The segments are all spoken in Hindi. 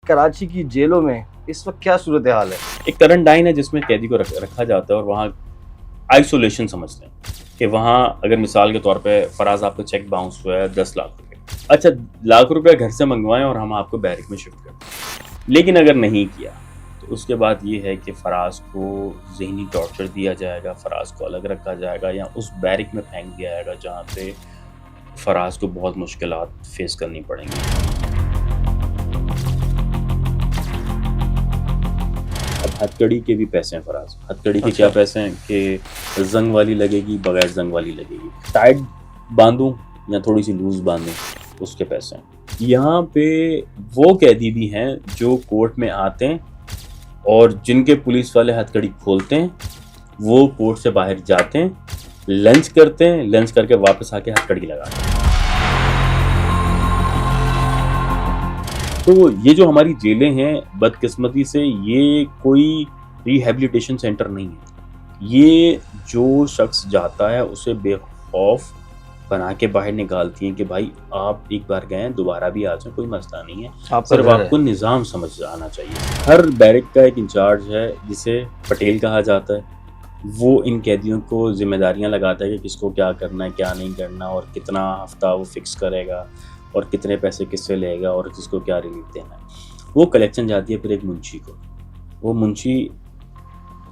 कराची की जेलों में इस वक्त क्या सूरत हाल है? एक क्वारंटाइन है जिसमें कैदी को रखा जाता है और वहाँ आइसोलेशन समझते हैं कि वहाँ अगर मिसाल के तौर पे फराज आपका चेक बाउंस हुआ है 10 लाख रुपए, अच्छा लाख रुपए घर से मंगवाएं और हम आपको बैरिक में शिफ्ट करें। लेकिन अगर नहीं किया तो उसके बाद ये है कि फराज को जहनी टॉर्चर दिया जाएगा, फराज को अलग रखा जाएगा या उस बैरिक में फेंक दिया जाएगा जहाँ पे फराज को बहुत मुश्किलात फेस करनी पड़ेंगी। अब हथकड़ी के भी पैसे हैं फराज, हथकड़ी के क्या पैसे हैं कि जंग वाली लगेगी, बगैर जंग वाली लगेगी, टाइट बांधूं या थोड़ी सी लूज बांधूं, उसके पैसे हैं। यहाँ पे वो कैदी भी हैं जो कोर्ट में आते हैं और जिनके पुलिस वाले हथकड़ी खोलते हैं, वो कोर्ट से बाहर जाते हैं, लंच करते हैं, लंच करके वापस आके हथकड़ी लगाते हैं। तो ये जो हमारी जेलें हैं बदकिस्मती से ये कोई रिहैबिलिटेशन सेंटर नहीं है। ये जो शख्स जाता है उसे बेखौफ बना के बाहर निकालती हैं कि भाई आप एक बार गए दोबारा भी आ जाए, कोई मसला नहीं है, सिर्फ आपको निज़ाम समझ आना चाहिए। हर बैरक का एक इंचार्ज है जिसे पटेल कहा जाता है, वो इन कैदियों को जिम्मेदारियां लगाता है कि किसको क्या करना है, क्या नहीं करना, और कितना हफ्ता वो फिक्स करेगा और कितने पैसे किससे लेगा और किसको क्या रिलीफ देना है। वो कलेक्शन जाती है फिर एक मुंशी को। वो मुंशी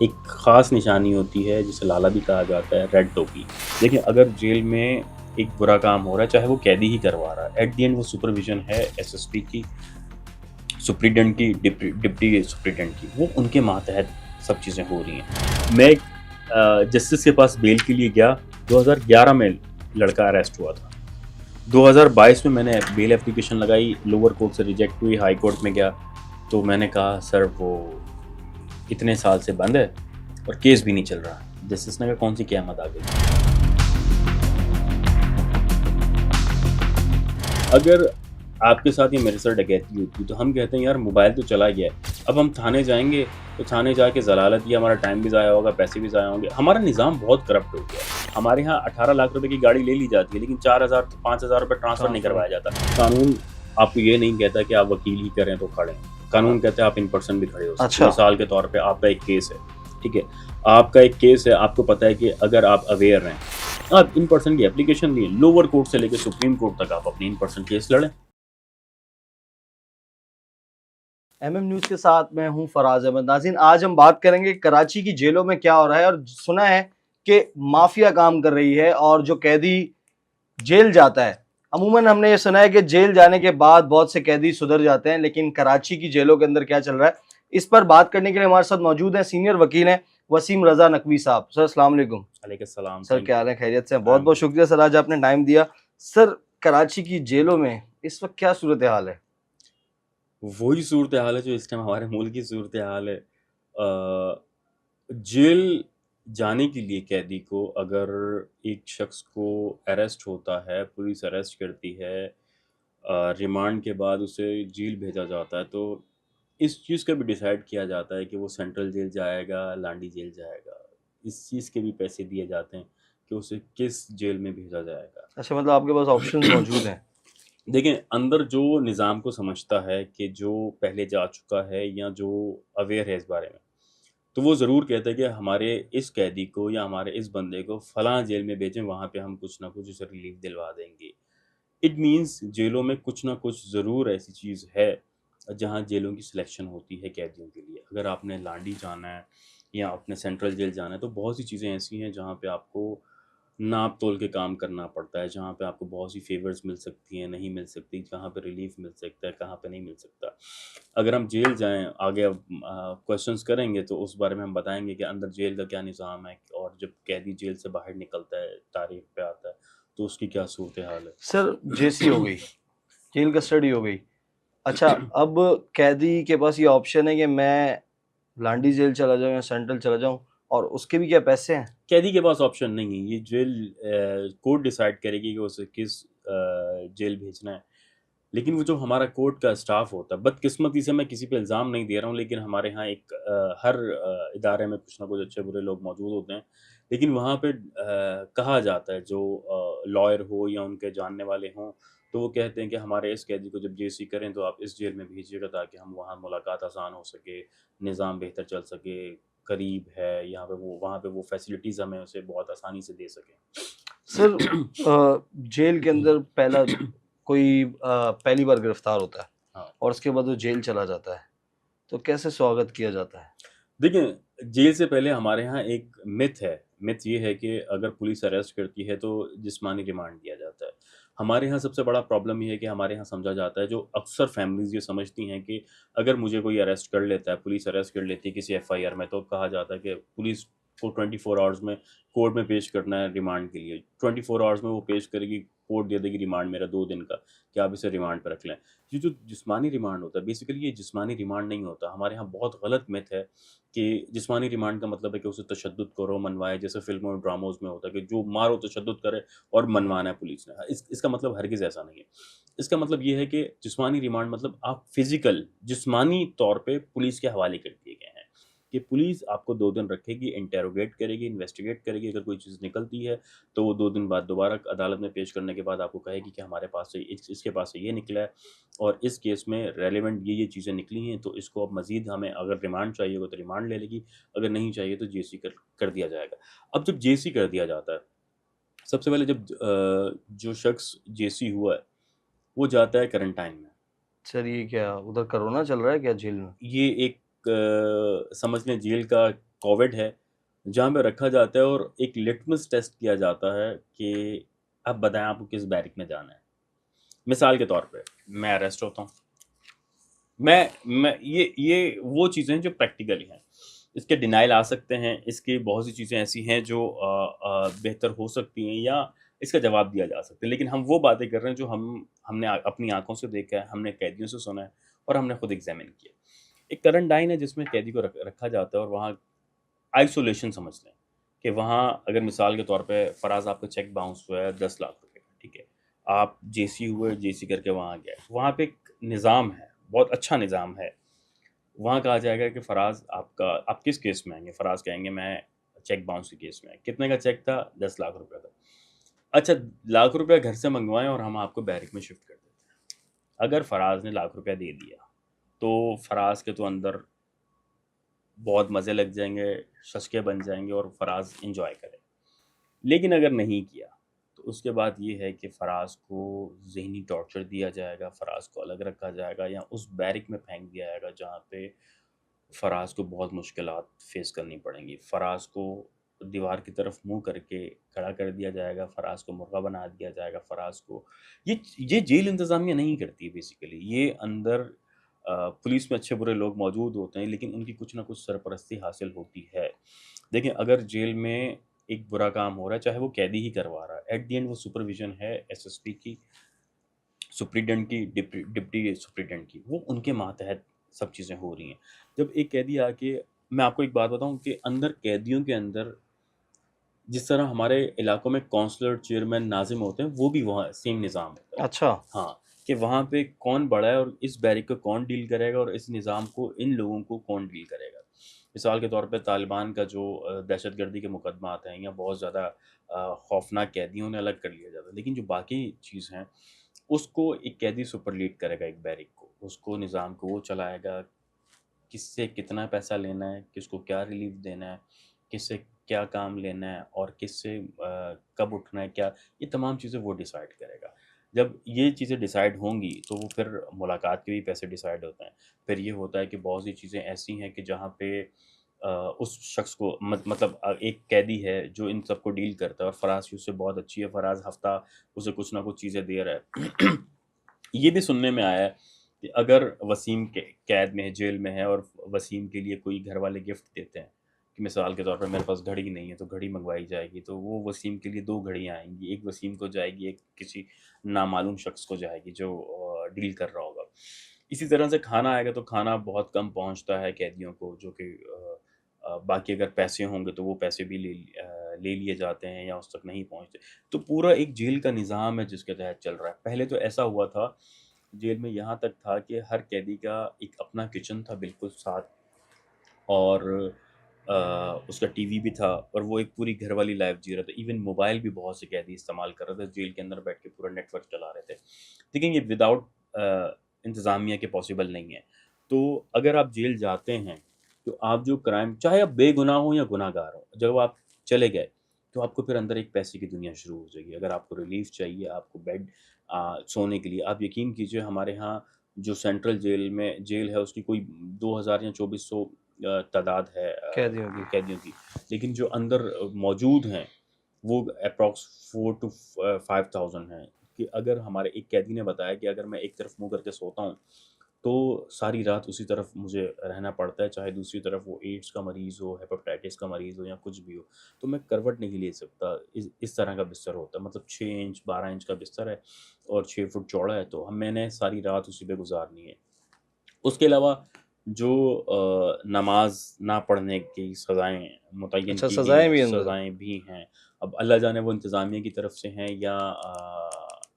एक ख़ास निशानी होती है जिसे लाला भी कहा जाता है, रेड टोपी। देखिए अगर जेल में एक बुरा काम हो रहा है, चाहे वो कैदी ही करवा रहा है, एट दी एंड वो सुपरविजन है एसएसपी की, सुप्रीडेंट की, डिप्टी सुप्रीडेंट की, वो उनके मातहत सब चीज़ें हो रही हैं। मैं जस्टिस के पास बेल के लिए गया, 2011 में लड़का अरेस्ट हुआ था, 2022 में मैंने बेल एप्लीकेशन लगाई, लोअर कोर्ट से रिजेक्ट हुई, हाई कोर्ट में गया तो मैंने कहा सर वो इतने साल से बंद है और केस भी नहीं चल रहा। जस्टिस ने कहा कौन सी क़यामत आ गई। अगर आपके साथ ये मेरे साथ डकैती होती तो हम कहते हैं यार मोबाइल तो चला गया है, अब हम थाने जाएंगे तो थाने जाके जलालत की, हमारा टाइम भी ज़ाया होगा, पैसे भी ज़ाया होंगे। हमारा निज़ाम बहुत करप्ट हो गया। हमारे यहाँ 18 लाख रुपए की गाड़ी ले ली जाती है लेकिन 4,000 5,000 रुपये ट्रांसफ़र नहीं करवाया जाता। कानून आपको ये नहीं कहता कि आप वकील ही करें तो खड़े, कानून कहता है आप इन पर्सन भी खड़े हो। अच्छा। मिसाल के तौर पर आपका एक केस है, ठीक है, आपका एक केस है, आपको पता है कि अगर आप अवेयर हैं, आप इन पर्सन की एप्लीकेशन दिए, लोअर कोर्ट से लेकर सुप्रीम कोर्ट तक आप अपनी इन पर्सन केस लड़ें। एमएम न्यूज़ के साथ मैं हूं फराज अहमद। नाज़रीन, आज हम बात करेंगे कराची की जेलों में क्या हो रहा है। और सुना है कि माफिया काम कर रही है और जो कैदी जेल जाता है, अमूमन हमने ये सुना है कि जेल जाने के बाद बहुत से कैदी सुधर जाते हैं, लेकिन कराची की जेलों के अंदर क्या चल रहा है, इस पर बात करने के लिए हमारे साथ मौजूद हैं सीनियर वकील हैं वसीम रजा नकवी साहब। सर अस्सलाम वालेकुम। वालेकुम सलाम सर, क्या हाल है? खैरियत से? बहुत बहुत शुक्रिया सर, आज आपने टाइम दिया। सर, कराची की जेलों में इस वक्त क्या सूरत हाल है? वही सूरत हाल है जो इस टाइम हमारे मुल्क की सूरत हाल है। जेल जाने के लिए कैदी को अगर एक शख्स को अरेस्ट होता है, पुलिस अरेस्ट करती है, रिमांड के बाद उसे जेल भेजा जाता है, तो इस चीज़ का भी डिसाइड किया जाता है कि वो सेंट्रल जेल जाएगा, लांडी जेल जाएगा। इस चीज़ के भी पैसे दिए जाते हैं कि उसे किस जेल में भेजा जाएगा। अच्छा, मतलब आपके पास ऑप्शंस मौजूद हैं। देखें, अंदर जो निज़ाम को समझता है कि जो पहले जा चुका है या जो अवेयर है इस बारे में, तो वो ज़रूर कहता है कि हमारे इस कैदी को या हमारे इस बंदे को फ़लाँ जेल में भेजें, वहाँ पे हम कुछ ना कुछ उसे रिलीफ़ दिलवा देंगे। इट मीन्स जेलों में कुछ ना कुछ ज़रूर ऐसी चीज़ है, जहाँ जेलों की सिलेक्शन होती है कैदियों के लिए। अगर आपने लांडी जाना है या अपने सेंट्रल जेल जाना है, तो बहुत सी चीज़ें ऐसी हैं जहाँ पे आपको नाप-तोल के काम करना पड़ता है, जहाँ पे आपको बहुत सी फ़ेवर्स मिल सकती हैं, नहीं मिल सकती, कहाँ पे रिलीफ़ मिल सकता है, कहाँ पे नहीं मिल सकता। अगर हम जेल जाएँ, आगे अब क्वेश्चन्स करेंगे तो उस बारे में हम बताएँगे कि अंदर जेल का क्या निज़ाम है और जब कैदी जेल से बाहर निकलता है, तारीख पे आता है, तो उसकी क्या सूरत-ए-हाल है। सर, जेसी हो गई, जेल कस्टडी हो गई। अच्छा, अब कैदी के पास ये ऑप्शन है कि मैं लांडी जेल चला जाऊँ या सेंट्रल चला जाऊँ, और उसके भी क्या पैसे हैं? कैदी के पास ऑप्शन नहीं है, ये जेल कोर्ट डिसाइड करेगी कि उसे किस जेल भेजना है। लेकिन वो जो हमारा कोर्ट का स्टाफ होता है, बदकिस्मती से मैं किसी पे इल्ज़ाम नहीं दे रहा हूँ, लेकिन हमारे यहाँ एक हर इदारे में कुछ ना कुछ अच्छे बुरे लोग मौजूद होते हैं। लेकिन वहाँ पे कहा जाता है जो लॉयर हो या उनके जानने वाले हों, तो वो कहते हैं कि हमारे इस कैदी को जब जेसी करें तो आप इस जेल में भेजिएगा ताकि हम वहाँ मुलाकात आसान हो सके, निज़ाम बेहतर चल सके, करीब है यहाँ पे, वो वहाँ पे वो फैसिलिटीज़ हमें उसे बहुत आसानी से दे सर सकें। जेल के अंदर पहली बार गिरफ्तार होता है हाँ। और उसके बाद वो जेल चला जाता है, तो कैसे स्वागत किया जाता है? देखिए, जेल से पहले हमारे यहाँ एक मिथ ये है कि अगर पुलिस अरेस्ट करती है तो जिस्मानी रिमांड दिया जाता है। हमारे यहाँ सबसे बड़ा प्रॉब्लम ये है कि हमारे यहाँ समझा जाता है, जो अक्सर फैमिलीज़ ये समझती हैं कि अगर मुझे कोई अरेस्ट कर लेता है, पुलिस अरेस्ट कर लेती है किसी एफआईआर में, तो कहा जाता है कि पुलिस को 24 आवर्स में कोर्ट में पेश करना है रिमांड के लिए। 24 आवर्स में वो पेश करेगी, कोर्ट दे देगी रिमांड मेरा 2 दिन का, कि आप इसे रिमांड पे रख लें। ये जो जिस्मानी रिमांड होता है, बेसिकली ये जिस्मानी रिमांड नहीं होता। हमारे यहाँ बहुत गलत मिथ है कि जिस्मानी रिमांड का मतलब है कि उसे तशद्दुद करो, मनवाए, जैसे फ़िल्मों और ड्रामोज़ में होता है कि जो मारो, तशद्दुद करे और मनवाना है पुलिस ने। इसका मतलब हरगिज़ ऐसा नहीं है। इसका मतलब ये है कि जिस्मानी रिमांड मतलब आप फ़िज़िकल, जिस्मानी तौर पे पुलिस के हवाले कर दिए गए हैं, कि पुलिस आपको 2 दिन रखेगी, इंटेरोगेट करेगी, इन्वेस्टिगेट करेगी, अगर कोई चीज़ निकलती है, तो वो 2 दिन बाद दोबारा अदालत में पेश करने के बाद आपको कहेगी कि हमारे पास से इसके पास से ये निकला है और इस केस में रेलेवेंट ये चीज़ें निकली हैं, तो इसको अब मज़ीद हमें अगर रिमांड चाहिए होगा तो रिमांड ले लेगी, अगर नहीं चाहिए तो जेसी कर दिया जाएगा। अब जब जेसी कर दिया जाता है, सबसे पहले जब जो शख्स जेसी हुआ है, वो जाता है क्वारंटाइन में। सर ये क्या उधर कोरोना चल रहा है क्या जेल में? ये एक समझ लें जेल का कोविड है, जहाँ पे रखा जाता है और एक लिटमस टेस्ट किया जाता है कि अब बताएँ आपको किस बैरक में जाना है। मिसाल के तौर पे मैं अरेस्ट होता हूँ। मैं ये वो चीज़ें हैं जो प्रैक्टिकली हैं। इसके डिनायल आ सकते हैं, इसकी बहुत सी चीज़ें ऐसी हैं जो बेहतर हो सकती हैं या इसका जवाब दिया जा सकता है। लेकिन हम वो बातें कर रहे हैं जो हमने अपनी आँखों से देखा है, हमने कैदियों से सुना है और हमने खुद एग्ज़ामिन किया। एक क्वारंटाइन है जिसमें कैदी को रखा जाता है और वहाँ आइसोलेशन समझ लें, कि वहाँ अगर मिसाल के तौर पे फ़राज़ आपका चेक बाउंस हुआ है 10 लाख रुपए का, ठीक है। आप जेसी हुए, जेसी करके वहाँ गए। वहाँ पे एक निज़ाम है, बहुत अच्छा निज़ाम है। वहाँ कहा जाएगा कि फ़राज़ आप किस केस में आएँगे? फ़राज़ कहेंगे मैं चेक बाउंस के केस में। कितने का चेक था? 10 लाख रुपए का। अच्छा, लाख रुपए घर से मँगवाएँ और हम आपको बैरक में शिफ्ट कर देते हैं। अगर फ़राज़ ने लाख रुपया दे दिया, तो फ़राज़ के तो अंदर बहुत मज़े लग जाएँगे, शशके बन जाएँगे और फ़राज़ एन्जॉय करेगा। लेकिन अगर नहीं किया, तो उसके बाद ये है कि फ़राज़ को ज़हनी टॉर्चर दिया जाएगा, फ़राज़ को अलग रखा जाएगा या उस बैरक में फेंक दिया जाएगा जहाँ पे फ़राज़ को बहुत मुश्किलात फ़ेस करनी पड़ेंगी। फ़राज़ को दीवार की तरफ मुँह करके खड़ा कर दिया जाएगा, फ़राज़ को मुर्गा बना दिया जाएगा, फ़राज़ को ये जेल इंतज़ामिया नहीं करती है बेसिकली। ये अंदर पुलिस में अच्छे-बुरे लोग मौजूद होते हैं, लेकिन उनकी कुछ न कुछ सरपरस्ती हासिल होती है। देखिए, अगर जेल में एक बुरा काम हो रहा है, चाहे वो कैदी ही करवा रहा है, एट द एंड वो सुपरविज़न है एसएसपी की, सुप्रीडेंट की, डिप्टी सुप्रीडेंट की, वो उनके मातहत सब चीज़ें हो रही हैं। जब एक कैदी आके मैं आपको एक बात बताऊँ कि अंदर कैदियों के अंदर जिस तरह हमारे इलाकों में काउंसलर, चेयरमैन, नाज़िम होते हैं, वो भी वहाँ सेम निज़ाम होता है। अच्छा। हाँ, कि वहाँ पे कौन बड़ा है और इस बैरक को कौन डील करेगा और इस निज़ाम को, इन लोगों को कौन डील करेगा। मिसाल के तौर पे तालिबान का जो दहशतगर्दी के मुकदमात हैं या बहुत ज़्यादा खौफ़नाक कैदियों ने अलग कर लिया जाता है। लेकिन जो बाकी चीज़ हैं, उसको एक कैदी सुपरलीड करेगा एक बैरक को। उसको निज़ाम को वो चलाएगा, किससे कितना पैसा लेना है, किसको क्या रिलीफ़ देना है, किससे क्या काम लेना है और किससे कब उठना है, क्या, ये तमाम चीज़ें वो डिसाइड करेगा। जब ये चीज़ें डिसाइड होंगी, तो वो फिर मुलाकात के भी पैसे डिसाइड होते हैं। फिर ये होता है कि बहुत सी चीज़ें ऐसी हैं कि जहाँ पे उस शख्स को मतलब एक कैदी है जो इन सबको डील करता है और फ़राज़ की उससे बहुत अच्छी है, फ़राज़ हफ़्ता उसे कुछ ना कुछ चीज़ें दे रहा है। ये भी सुनने में आया है कि अगर वसीम कैद में है, जेल में है और वसीम के लिए कोई घर वाले गिफ्ट देते हैं, कि मिसाल के तौर पर मेरे पास घड़ी नहीं है तो घड़ी मँगवाई जाएगी, तो वो वसीम के लिए 2 घड़ियाँ आएँगी, एक वसीम को जाएगी, एक किसी नामालूम शख्स को जाएगी जो डील कर रहा होगा। इसी तरह से खाना आएगा तो खाना बहुत कम पहुँचता है कैदियों को, जो कि बाकी अगर पैसे होंगे तो वो पैसे भी ले लिए जाते हैं या उस तक नहीं पहुँचते। तो पूरा एक जेल का निज़ाम है जिसके तहत चल रहा है। पहले तो ऐसा हुआ था, जेल में यहाँ तक था कि हर कैदी का एक अपना किचन था बिल्कुल साथ, और उसका टीवी भी था और वो एक पूरी घर वाली लाइफ जी रहा था। इवन मोबाइल भी बहुत से कैदी इस्तेमाल कर रहे थे, जेल के अंदर बैठ के पूरा नेटवर्क चला रहे थे। लेकिन ये विदाउट इंतज़ामिया के पॉसिबल नहीं है। तो अगर आप जेल जाते हैं, तो आप जो क्राइम, चाहे आप बेगुनाह हो या गुनहगार हो, जब आप चले गए, तो आपको फिर अंदर एक पैसे की दुनिया शुरू हो जाएगी। अगर आपको रिलीफ़ चाहिए, आपको बेड सोने के लिए, आप यकीन कीजिए हमारे यहाँ जो सेंट्रल जेल है उसकी कोई 2000 या 2400 तादाद है कैदियों की। कैदियों की। लेकिन जो अंदर मौजूद हैं, वो अप्रॉक्स 4 टू 5000 हैं। कि अगर हमारे एक कैदी ने बताया कि अगर मैं एक तरफ मुँह करके सोता हूँ, तो सारी रात उसी तरफ मुझे रहना पड़ता है, चाहे दूसरी तरफ वो एड्स का मरीज़ हो, हेपेटाइटिस का मरीज़ हो या कुछ भी हो। तो मैं करवट नहीं ले सकता, इस तरह का बिस्तर होता है। मतलब 6 इंच, 12 इंच का बिस्तर है और 6 फुट चौड़ा है, तो हम मैंने सारी रात उसी पे गुज़ारनी है। उसके अलावा जो नमाज़ ना पढ़ने की सज़ाएँ मुतय्यन अच्छा, की गई सजाएं हैं, भी अंदर। सज़ाएँ भी हैं। अब अल्लाह जाने वो इंतज़ामिया की तरफ से हैं या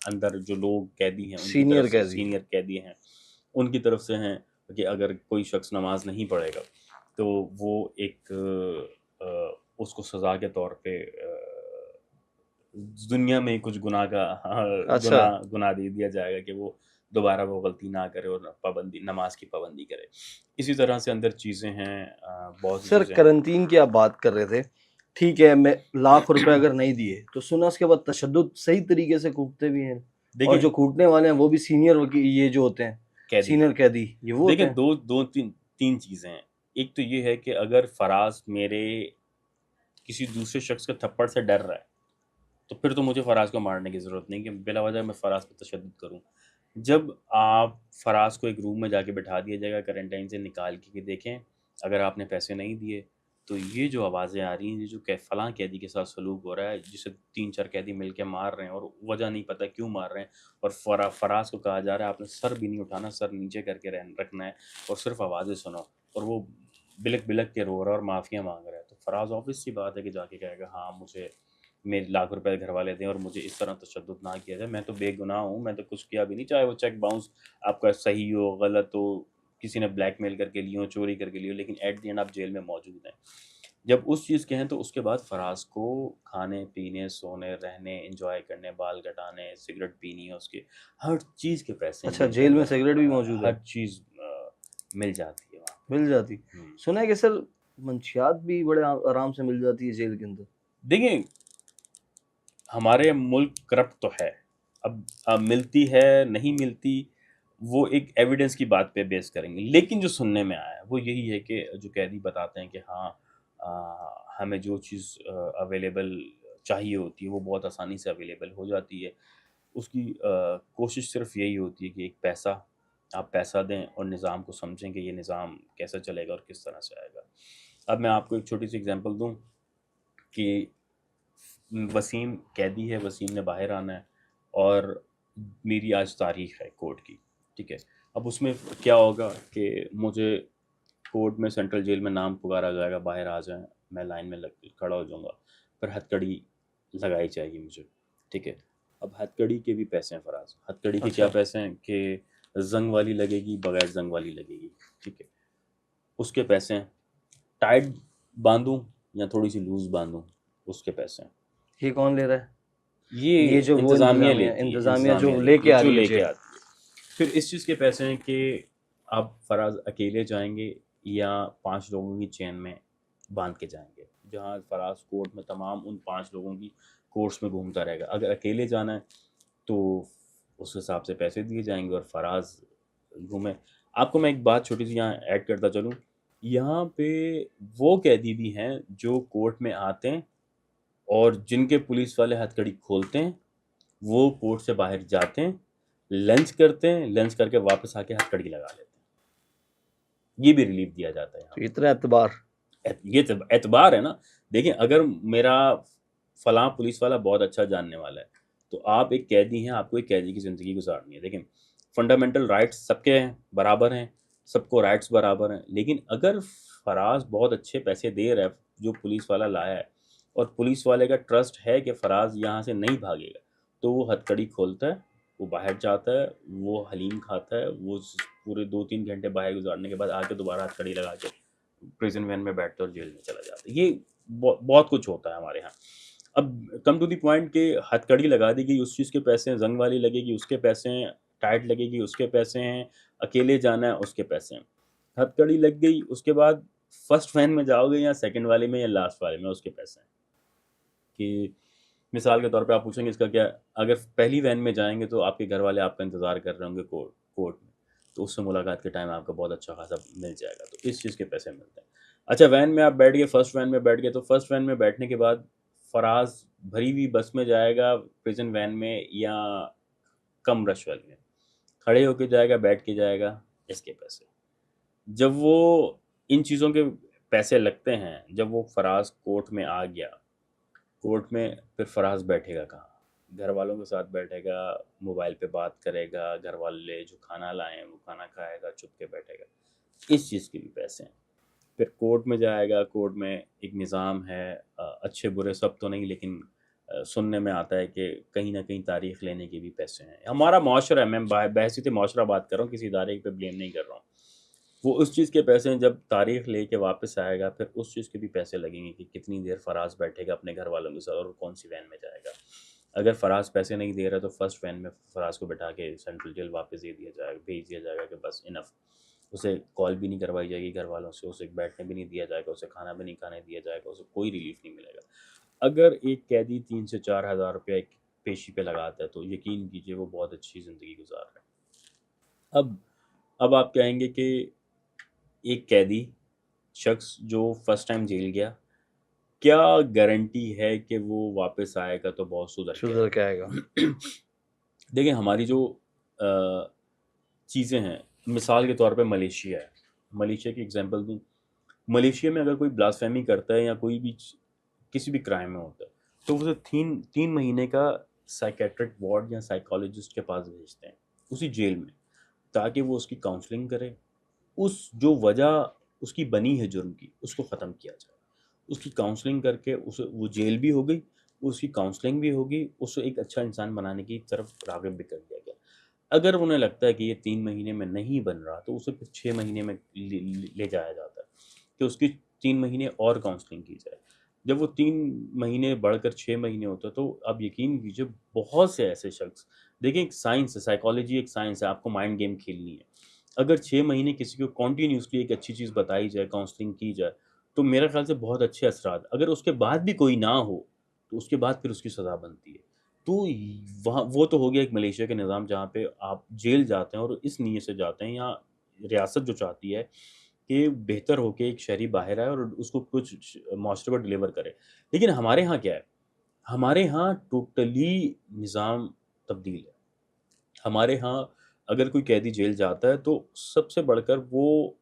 अंदर जो लोग कैदी हैं उनकी तरफ सीनियर से, कैदी। सीनियर कैदी हैं, उनकी तरफ से हैं कि अगर कोई शख्स नमाज़ नहीं पढ़ेगा, तो वो एक उसको सज़ा के तौर पे दुनिया में ही कुछ गुनाह का अच्छा। गुनाह दे दिया जाएगा कि वो दोबारा वो गलती ना करे और नमाज की पाबंदी करे। इसी तरह से अंदर चीज़ें हैं, बहुत सी सर, चीज़ें हैं। करंटीन की आप बात कर रहे थे, ठीक है, मैं लाख रुपए अगर नहीं दिए तो सुना उसके बाद तशद्दुद सही तरीके से कूटते भी हैं, और देखिए जो कूटने वाले हैं वो भी सीनियर वकील, ये जो होते हैं कैदी, सीनियर कैदी, ये वो होते देखिए हैं। 2-3 चीज़ें हैं। एक तो ये है कि अगर फराज़ मेरे किसी दूसरे शख्स के थप्पड़ से डर रहा है, तो फिर तो मुझे फराज़ को मारने की ज़रूरत नहीं कि बिला वजह मैं फराज़ पे तशद्दुद करूँ। जब आप फराज़ को एक रूम में जाके बिठा दिया जाएगा क्वारंटाइन से निकाल के कि देखें, अगर आपने पैसे नहीं दिए, तो ये जो आवाज़ें आ रही हैं, ये जो फलाँ कैदी के साथ सलूक हो रहा है, जिसे 3-4 कैदी मिल के मार रहे हैं और वजह नहीं पता क्यों मार रहे हैं, और फराज़ को कहा जा रहा है आपने सर भी नहीं उठाना, सर नीचे करके रखना है और सिर्फ़ आवाज़ें सुनो, और वो बिलक-बिलक के रो रहा है और माफ़िया माँग रहा है। तो फराज़ ऑब्वियस सी बात है कि जाके कहेगा हाँ, मुझे मेरे लाख रुपए घरवाले दें और मुझे इस तरह तशद्दुद ना किया जाए, मैं तो बेगुनाह हूँ, मैं तो कुछ किया भी नहीं, चाहे वो चेक बाउंस आपका सही हो, गलत हो, किसी ने ब्लैकमेल करके लिए हो, चोरी करके लिए हो, लेकिन एट द एंड आप जेल में मौजूद हैं। जब उस चीज़ के हैं, तो उसके बाद फराज़ को खाने-पीने, सोने, रहने, एन्जॉय करने, बाल कटाने, सिगरेट पीनी है उसकी, हर चीज़ के पैसे हैं अच्छा, जेल के जेल में अंदर। सिगरेट भी मौजूद है? हर चीज़ मिल जाती है वहाँ मिल जाती? पे। सुना है कि सर मंशियात भी बड़े आराम से मिल जाती है जेल के अंदर। देखिए, हमारे मुल्क करप्ट तो है। अब मिलती है, नहीं मिलती, वो एक एविडेंस की बात पे बेस करेंगे। लेकिन जो सुनने में आया है, वो यही है कि जो कैदी बताते हैं कि हाँ, हमें जो चीज़ अवेलेबल चाहिए होती है, वो बहुत आसानी से अवेलेबल हो जाती है। उसकी कोशिश सिर्फ़ यही होती है कि एक पैसा, आप पैसा दें और निज़ाम को समझें कि ये निज़ाम कैसे चलेगा और किस तरह से आएगा। अब मैं आपको एक छोटी-सी एग्ज़ाम्पल दूँ कि वसीम कैदी है, वसीम ने बाहर आना है और मेरी आज तारीख़ है कोर्ट की, ठीक है? अब उसमें क्या होगा कि मुझे कोर्ट में सेंट्रल जेल में नाम पुकारा जाएगा, बाहर आ जाएँ, मैं लाइन में लग खड़ा हो जाऊँगा, फिर हथकड़ी लगाई जाएगी मुझे, ठीक है? अब हथकड़ी के भी पैसे हैं फराज़, हथकड़ी के क्या अच्छा। पैसे हैं कि ज़ंग वाली लगेगी, बगैर ज़ंग वाली लगेगी, ठीक है? उसके पैसे हैं, टाइट बाँधूँ या थोड़ी-सी लूज़ बाँधूँ, उसके पैसे हैं। ये कौन ले रहा है? ये ये जो वो इंतज़ामिया इंतज़ामिया जो लेती लेके है, आ जो रही है लेके जेल। आती है। फिर इस चीज़ के पैसे हैं कि आप फराज़ अकेले जाएँगे या 5 लोगों की चेन में बाँध के जाएँगे। जहाँ फराज़ कोर्ट में तमाम उन 5 लोगों की कोर्ट्स में घूमता रहेगा। अगर अकेले जाना है, तो उस हिसाब से पैसे दिए जाएँगे और फराज़ घूमे। आपको मैं एक बात छोटी-सी यहाँ ऐड करता चलूँ, यहाँ पे वो कैदी भी हैं जो कोर्ट में आते हैं और जिनके पुलिस वाले हथकड़ी खोलते हैं, वो कोर्ट से बाहर जाते हैं, लंच करते हैं, लंच करके वापस आके हथकड़ी लगा लेते हैं। ये भी रिलीफ दिया जाता है यहाँ तो इतना एतबार। ये तो एतबार है ना। देखिए, अगर मेरा फलाँ पुलिस वाला बहुत अच्छा जानने वाला है, तो आप एक कैदी हैं, आपको एक कैदी की ज़िंदगी गुज़ारनी है। देखिए, फंडामेंटल राइट्स सबके हैं, बराबर हैं, सबको राइट्स बराबर हैं। लेकिन अगर फराज़ बहुत अच्छे पैसे दे रहा है, जो पुलिस वाला लाया है, और पुलिस वाले का ट्रस्ट है कि फराज़ यहाँ से नहीं भागेगा, तो वो हथकड़ी खोलता है, वो बाहर जाता है, वो हलीम खाता है, वो पूरे 2-3 घंटे बाहर गुज़ारने के बाद आके दोबारा हथकड़ी लगा के प्रिजन वैन में बैठते और जेल में चला जाता। ये बहुत कुछ होता है हमारे यहाँ। अब कम टू द पॉइंट कि हथकड़ी लगा दी गई, उस चीज़ के पैसे हैं, ज़ंग वाली लगेगी उसके पैसे हैं, टाइट लगेगी उसके पैसे हैं, अकेले जाना है उसके पैसे हैं। हथकड़ी लग गई, उसके बाद फर्स्ट वैन में जाओगे या सेकंड वाले में या लास्ट वाले में, उसके पैसे हैं। कि मिसाल के तौर पे आप पूछेंगे इसका क्या, अगर पहली वैन में जाएंगे तो आपके घर वाले आपका इंतज़ार कर रहे होंगे कोर्ट में, तो उससे मुलाकात के टाइम आपका बहुत अच्छा खासा मिल जाएगा, तो इस चीज़ के पैसे मिलते हैं। अच्छा, वैन में आप बैठ गए, फर्स्ट वैन में बैठ गए, तो फर्स्ट वैन में बैठने के बाद फराज भरी हुई बस में जाएगा, प्रिजन वैन में, या कम रश वाली में खड़े होके जाएगा, बैठ के जाएगा, इसके पैसे। जब वो इन चीज़ों के पैसे लगते हैं, जब वो फराज कोर्ट में आ गया, कोर्ट में फिर फराज बैठेगा कहाँ? घर वालों के साथ बैठेगा, मोबाइल पे बात करेगा, घर वाले जो खाना लाए हैं वो खाना खाएगा, चुप के बैठेगा, इस चीज़ के भी पैसे हैं। फिर कोर्ट में जाएगा, कोर्ट में एक निज़ाम है, अच्छे बुरे सब तो नहीं, लेकिन सुनने में आता है कि कहीं ना कहीं तारीख लेने के भी पैसे हैं। हमारा माशरा है, मैं बहसीत माशरा बात कर रहा हूँ, किसी इदारे पे ब्लेम नहीं कर रहा हूँ। वो उस चीज़ के पैसे हैं, जब तारीख लेके वापस आएगा फिर उस चीज़ के भी पैसे लगेंगे कि कितनी देर फराज बैठेगा अपने घर वालों के साथ और कौन सी वैन में जाएगा। अगर फराज पैसे नहीं दे रहा तो फर्स्ट वैन में फराज को बैठा के सेंट्रल जेल वापस दे दिया जाएगा, भेज दिया जाएगा कि बस इनफ। उसे कॉल भी नहीं करवाई जाएगी घर वालों से, उसे बैठने भी नहीं दिया जाएगा, उसे खाना भी नहीं खाने दिया जाएगा, उसे कोई रिलीफ नहीं मिलेगा। अगर एक कैदी 3 से 4 हज़ार रुपया एक पेशी पे लगाता है तो यकीन कीजिए वो बहुत अच्छी ज़िंदगी गुजार रहा है। अब आप कहेंगे कि एक कैदी शख्स जो फर्स्ट टाइम जेल गया, क्या गारंटी है कि वो वापस आएगा तो बहुत सुधर के सुधर के आएगा। देखिए, हमारी जो चीज़ें हैं, मिसाल के तौर पे मलेशिया है। मलेशिया की एग्जांपल दूं, मलेशिया में अगर कोई ब्लास्फेमी करता है या कोई भी किसी भी क्राइम में होता है तो उसे 3 महीने का साइकेट्रिक वार्ड या साइकोलॉजिस्ट के पास भेजते हैं, उसी जेल में, ताकि वो उसकी काउंसलिंग करे, उस जो वजह उसकी बनी है जुर्म की उसको ख़त्म किया जाए। उसकी काउंसलिंग करके उसे, वो जेल भी हो गई, उसकी काउंसलिंग भी होगी, उसे एक अच्छा इंसान बनाने की तरफ राग़िब भी कर दिया गया। अगर उन्हें लगता है कि ये 3 महीने में नहीं बन रहा तो उसे फिर 6 महीने में ले जाया जाता है कि उसकी 3 महीने और काउंसलिंग की जाए। जब वो 3 महीने बढ़कर 6 महीने होता है तो अब यकीन कीजिए बहुत से ऐसे शख्स, देखिए एक साइंस है, साइकोलॉजी एक साइंस है, आपको माइंड गेम खेलनी है। अगर 6 महीने किसी को कॉन्टीन्यूसली एक अच्छी चीज़ बताई जाए, काउंसलिंग की जाए, तो मेरे ख्याल से बहुत अच्छे असरात, अगर उसके बाद भी कोई ना हो तो उसके बाद फिर उसकी सज़ा बनती है। तो वहाँ वो तो हो गया एक मलेशिया के निज़ाम जहाँ पे आप जेल जाते हैं और इस नीयत से जाते हैं, या रियासत जो चाहती है कि बेहतर हो के एक शहरी बाहर आए और उसको कुछ माशरे को डिलीवर करे। लेकिन हमारे यहाँ क्या है? हमारे यहाँ टोटली निज़ाम तब्दील है। हमारे यहाँ अगर कोई कैदी जेल जाता है तो सबसे बढ़कर वो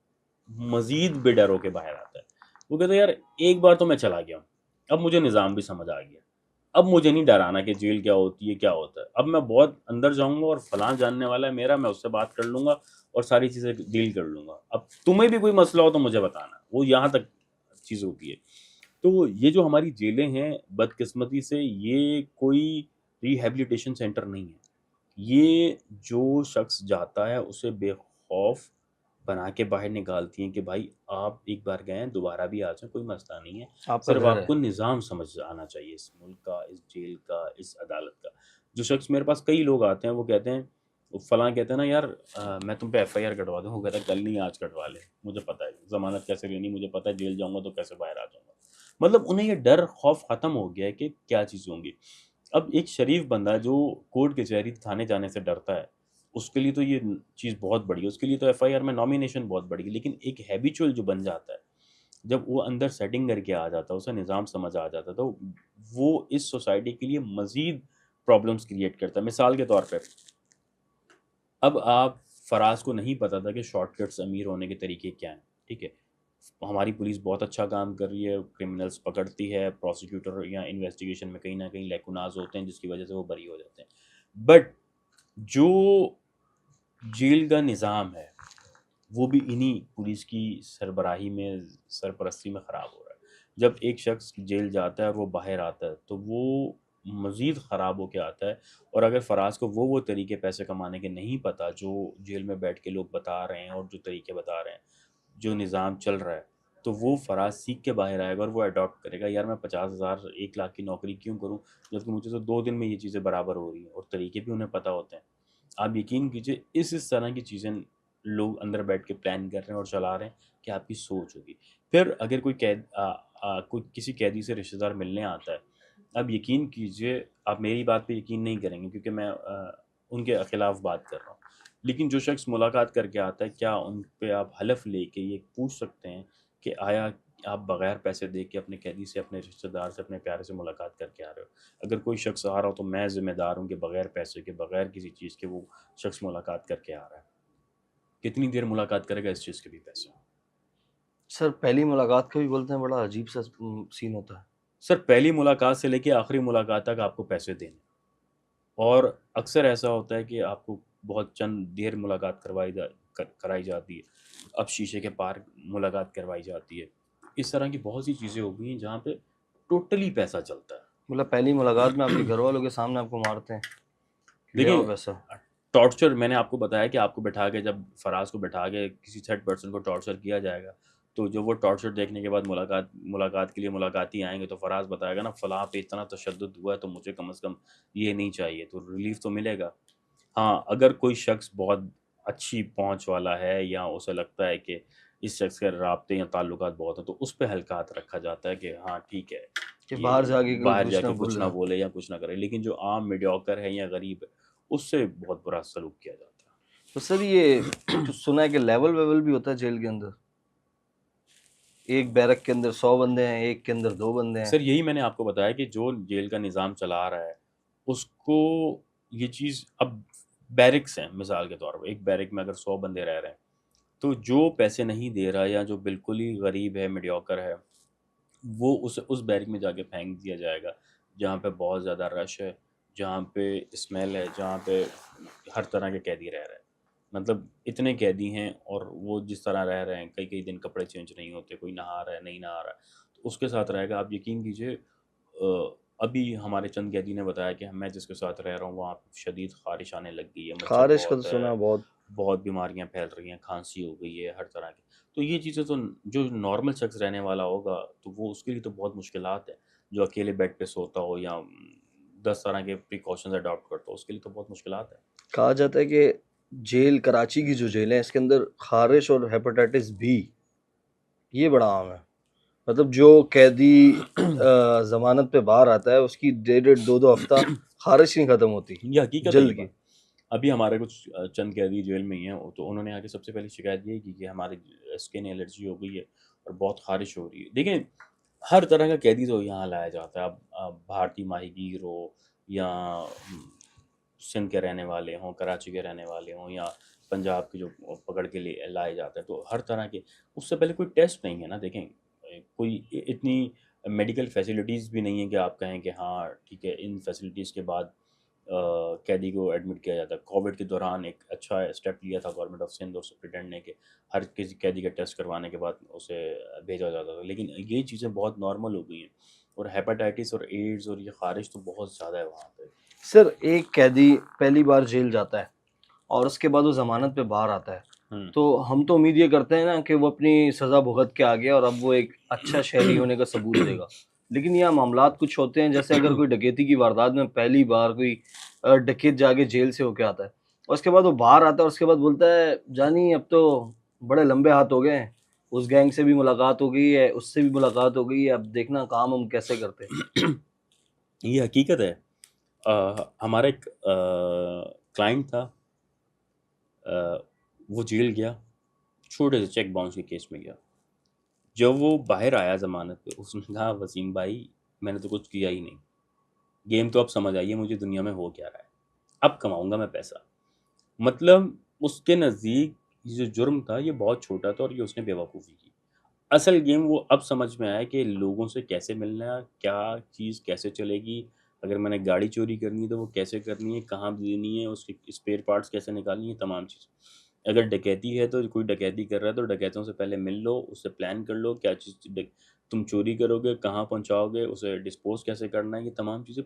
मज़ीद बेडर होके बाहर आता है। वो कहता है यार एक बार तो मैं चला गया हूँ, अब मुझे निज़ाम भी समझ आ गया। अब मुझे नहीं डराना कि जेल क्या होती है, क्या होता है। अब मैं बहुत अंदर जाऊँगा और फलाँ जानने वाला है मेरा, मैं उससे बात कर लूँगा और सारी चीज़ें डील कर लूँगा। अब तुम्हें भी कोई मसला हो तो मुझे बताना। वो यहाँ तक चीज़ होती है। तो ये जो हमारी जेलें हैं, बदकिस्मती से ये कोई रिहैबिलिटेशन सेंटर नहीं है। ये जो शख्स जाता है उसे बेखौफ बना के बाहर निकालती हैं कि भाई आप एक बार गए हैं, दोबारा भी आ जाएँ, कोई मसला नहीं है। आपका सिर्फ़ घर है। आपको निज़ाम समझ आना चाहिए इस मुल्क का, इस जेल का, इस अदालत का। जो शख्स मेरे पास, कई लोग आते हैं, वो कहते हैं, वो फलाँ कहते हैं ना यार, मैं तुम पे एफआईआर कटवा दूँ, वो कहता है कल नहीं आज कटवा ले, मुझे पता है ज़मानत कैसे लेनी, मुझे पता है जेल जाऊँगा तो कैसे बाहर आ जाऊँगा। मतलब उन्हें ये डर खौफ ख़त्म हो गया है कि क्या चीज़ होंगी। अब एक शरीफ बंदा जो कोर्ट कचहरी थाने जाने से डरता है, उसके लिए तो ये चीज़ बहुत बड़ी है, उसके लिए तो एफआईआर में नॉमिनेशन बहुत बड़ी है। लेकिन एक हैबिचुअल जो बन जाता है, जब वो अंदर सेटिंग करके आ जाता है, उसे निज़ाम समझ आ जाता है, तो वो इस सोसाइटी के लिए मज़ीद प्रॉब्लम्स क्रिएट करता है। मिसाल के तौर पे, अब आप, फराज को नहीं पता था कि शॉर्टकट्स अमीर होने के तरीके क्या हैं, ठीक है? हमारी पुलिस बहुत अच्छा काम कर रही है, क्रिमिनल्स पकड़ती है, प्रोसिक्यूटर या इन्वेस्टिगेशन में कहीं न कहीं लैकुनाज़ होते हैं जिसकी वजह से वो बरी हो जाते हैं। बट जो जेल का निज़ाम है, वो भी इन्हीं पुलिस की सरबराही में, सरपरस्ती में ख़राब हो रहा है। जब एक शख्स जेल जाता है और वो बाहर आता है, तो वो मज़ीद ख़राब होके आता है। और अगर फराज को वो तरीके पैसे कमाने के नहीं पता, जो जेल में बैठ के लोग बता रहे हैं और जो तरीके बता रहे हैं, जो निज़ाम चल रहा है, तो वो फराज सीख के बाहर आएगा और वो अडॉप्ट करेगा, यार मैं 50,000 1 लाख की नौकरी क्यों करूं जबकि मुझे तो 2 दिन में ये चीज़ें बराबर हो रही हैं, और तरीके भी उन्हें पता होते हैं। आप यकीन कीजिए इस तरह की चीज़ें लोग अंदर बैठ के प्लान कर रहे हैं और चला रहे हैं कि आपकी सोच होगी। फिर अगर कोई किसी कैदी से रिश्तेदार मिलने आता है, अब यकीन कीजिए आप मेरी बात पे यकीन नहीं करेंगे क्योंकि मैं उनके खिलाफ बात कर रहा हूँ। लेकिन जो शख्स मुलाकात करके आता है, क्या उन पे आप हलफ लेके ये पूछ सकते हैं कि आया आप बगैर पैसे दे के अपने कैदी से, अपने रिश्तेदार से, अपने प्यारे से मुलाकात करके आ रहे हो? अगर कोई शख्स आ रहा हो तो मैं ज़िम्मेदार हूँ कि बगैर पैसे के, बगैर किसी चीज़ के वो शख्स मुलाकात करके आ रहा है। कितनी देर मुलाकात करेगा इस चीज़ के भी पैसे। सर पहली मुलाकात का भी बोलते हैं बड़ा अजीब सा सीन होता है। सर पहली मुलाकात से लेके आखिरी मुलाकात तक आपको पैसे देने, और अक्सर ऐसा होता है कि आपको बहुत चंद देर मुलाकात कराई जाती है। अब शीशे के पार मुलाकात करवाई जाती है। इस तरह की बहुत सी चीज़ें हो गई हैं जहाँ पे टोटली पैसा चलता है। मतलब पहली मुलाकात में आपके घर वालों के सामने आपको मारते हैं, ले आओ देखिए, पैसा। टॉर्चर मैंने आपको बताया कि आपको बिठा के, जब फराज को बिठा के किसी थर्ड पर्सन को टॉर्चर किया जाएगा, तो जब वो टॉर्चर देखने के बाद मुलाकात के लिए मुलाकाती आएंगे तो फराज बताएगा ना फलां पे इतना तशद्दुद हुआ है तो मुझे कम से कम ये नहीं चाहिए, तो रिलीफ तो मिलेगा। हाँ, अगर कोई शख्स बहुत अच्छी पहुंच वाला है या उसे लगता है कि इस शख्स के राब्ते या ताल्लुकात बहुत हैं, तो उस पे हल्का हाथ रखा जाता है कि हाँ ठीक है, कि बाहर ये जाके कोई बाहर कुछ ना जाके कुछ ना बोले। बोले या कुछ ना करे। लेकिन जो आम मीडियोकर है या गरीब है, उससे बहुत बुरा सलूक किया जाता तो सर ये कुछ सुना है कि लेवल वेवल भी होता है जेल के अंदर, एक बैरक के अंदर 100 बंदे हैं, एक के अंदर 2 बंदे है। हैं। सर यही मैंने आपको बताया कि जो जेल का निज़ाम चला रहा है, उसको ये चीज़ अब बैरिक्स हैं, मिसाल के तौर पर एक बैरिक में अगर 100 बंदे रह रहे हैं, तो जो पैसे नहीं दे रहा या जो बिल्कुल ही गरीब है, मीडियोकर है, वो उस बैरिक में जाके फेंक दिया जाएगा जहाँ पे बहुत ज़्यादा रश है, जहाँ पे स्मेल है, जहाँ पे हर तरह के कैदी रह रहे हैं। मतलब इतने कैदी हैं और वो जिस तरह रह रहे हैं, कई कई दिन कपड़े चेंज नहीं होते, कोई नहा रहा है नहीं नहा रहा है, तो उसके साथ रहेगा। आप यकीन कीजिए अभी हमारे चंद कैदी ने बताया कि मैं जिसके साथ रह रहा हूँ वहाँ शदीद ख़ारिश आने लग गई है, मच्छर खारिश का तो बहुत सुना है है, बहुत। बहुत बीमारियाँ फैल रही हैं, खांसी हो गई है, हर तरह की। तो ये चीज़ें तो जो नॉर्मल शख्स रहने वाला होगा तो वो उसके लिए तो बहुत मुश्किलात है। जो अकेले बेड पे सोता हो या 10 तरह के प्रिकॉशंस अडॉप्ट करता हो, उसके लिए तो बहुत मुश्किलात है। कहा जाता है कि जेल कराची की जो जेल है इसके अंदर खारिश और हेपेटाइटिस बी ये बड़ा आम है। मतलब जो कैदी जमानत पे बाहर आता है उसकी 1.5-2 हफ्ता खारिश नहीं खत्म होती ये हकीकत है ये जल्द की। बात। अभी हमारे कुछ चंद कैदी जेल में ही हैं, तो उन्होंने आके सबसे पहली शिकायत ये की कि हमारी स्किन एलर्जी हो गई है और बहुत ख़ारिश हो रही है। देखिए, हर तरह का कैदी तो यहाँ लाया जाता है। अब भारतीय माहीगीर हो या सिंध के रहने वाले हों, कराची के रहने वाले हों या पंजाब के जो पकड़ के लिए लाए जाते हैं, तो हर तरह के उससे पहले कोई टेस्ट नहीं है ना। देखें, कोई इतनी मेडिकल फैसिलिटीज़ भी नहीं है कि आप कहें कि हाँ ठीक है, इन फैसिलिटीज़ के बाद कैदी को एडमिट किया जाता है। कोविड के दौरान एक अच्छा स्टेप लिया था गवर्नमेंट ऑफ सिंध और सुप्रिटेंडेंट ने कि हर किसी कैदी का टेस्ट करवाने के बाद उसे भेजा जाता था। लेकिन ये चीज़ें बहुत नॉर्मल हो गई हैं, और हेपेटाइटिस और एड्स और ये ख़ारिश तो बहुत ज़्यादा है वहाँ पे। सर एक कैदी पहली बार जेल जाता है और उसके बाद वो जमानत पे बाहर आता है, हुँ। तो हम तो उम्मीद ये करते हैं ना कि वो अपनी सज़ा भुगत के आ गया और अब वो एक अच्छा शहरी होने का सबूत देगा। लेकिन यहाँ मामलात कुछ होते हैं, जैसे अगर कोई डकैती की वारदात में पहली बार कोई डकैत जाके जेल से होके आता है और उसके बाद वो बाहर आता है और उसके बाद बोलता है जानी अब तो बड़े लंबे हाथ हो गए हैं, उस गैंग से भी मुलाकात हो गई है, उससे भी मुलाकात हो गई है, अब देखना काम हम कैसे करते हैं। ये हकीकत है। हमारा एक क्लाइंट था, अ, वो जेल गया, छोटे से चेक बाउंस के केस में गया। जब वो बाहर आया ज़मानत पे, उसने कहा वसीम भाई मैंने तो कुछ किया ही नहीं। गेम तो अब समझ आई है मुझे दुनिया में हो क्या रहा है। अब कमाऊँगा मैं पैसा। मतलब उसके नज़दीक ये जो जुर्म था ये बहुत छोटा था और ये उसने बेवकूफ़ी की। असल गेम वो अब समझ में आया कि लोगों से कैसे मिलना, क्या चीज़ कैसे चलेगी, अगर मैंने गाड़ी चोरी करनी है तो वो कैसे करनी है, कहाँ देनी है, उसके स्पेयर पार्ट्स कैसे निकालनी है, तमाम चीज़। अगर डकैती है तो कोई डकैती कर रहा है तो डकैतों से पहले मिल लो, उससे प्लान कर लो क्या चीज़ तुम चोरी करोगे, कहाँ पहुँचाओगे, उसे डिस्पोज़ कैसे करना है, ये तमाम चीज़ें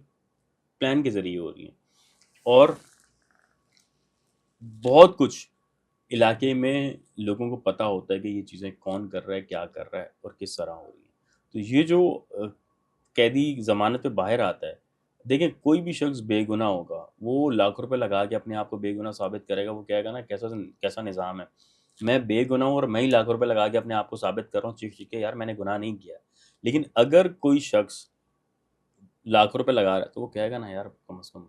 प्लान के ज़रिए हो रही हैं। और बहुत कुछ इलाके में लोगों को पता होता है कि ये चीज़ें कौन कर रहा है, क्या कर रहा है और किस तरह हो रही है। तो ये जो कैदी ज़मानत पे बाहर आता है, देखिए कोई भी शख्स बेगुनाह होगा, वो लाख रुपए लगा के अपने आप को बेगुनाह साबित करेगा, वो कहेगा ना कैसा कैसा निज़ाम है। मैं बेगुनाह हूँ और मैं ही लाख रुपए लगा के अपने आप को साबित कर रहा हूँ चीख-चीख के, यार मैंने गुनाह नहीं किया। लेकिन अगर कोई शख्स लाख रुपए लगा रहा है, तो वो कहेगा ना यार कम से कम,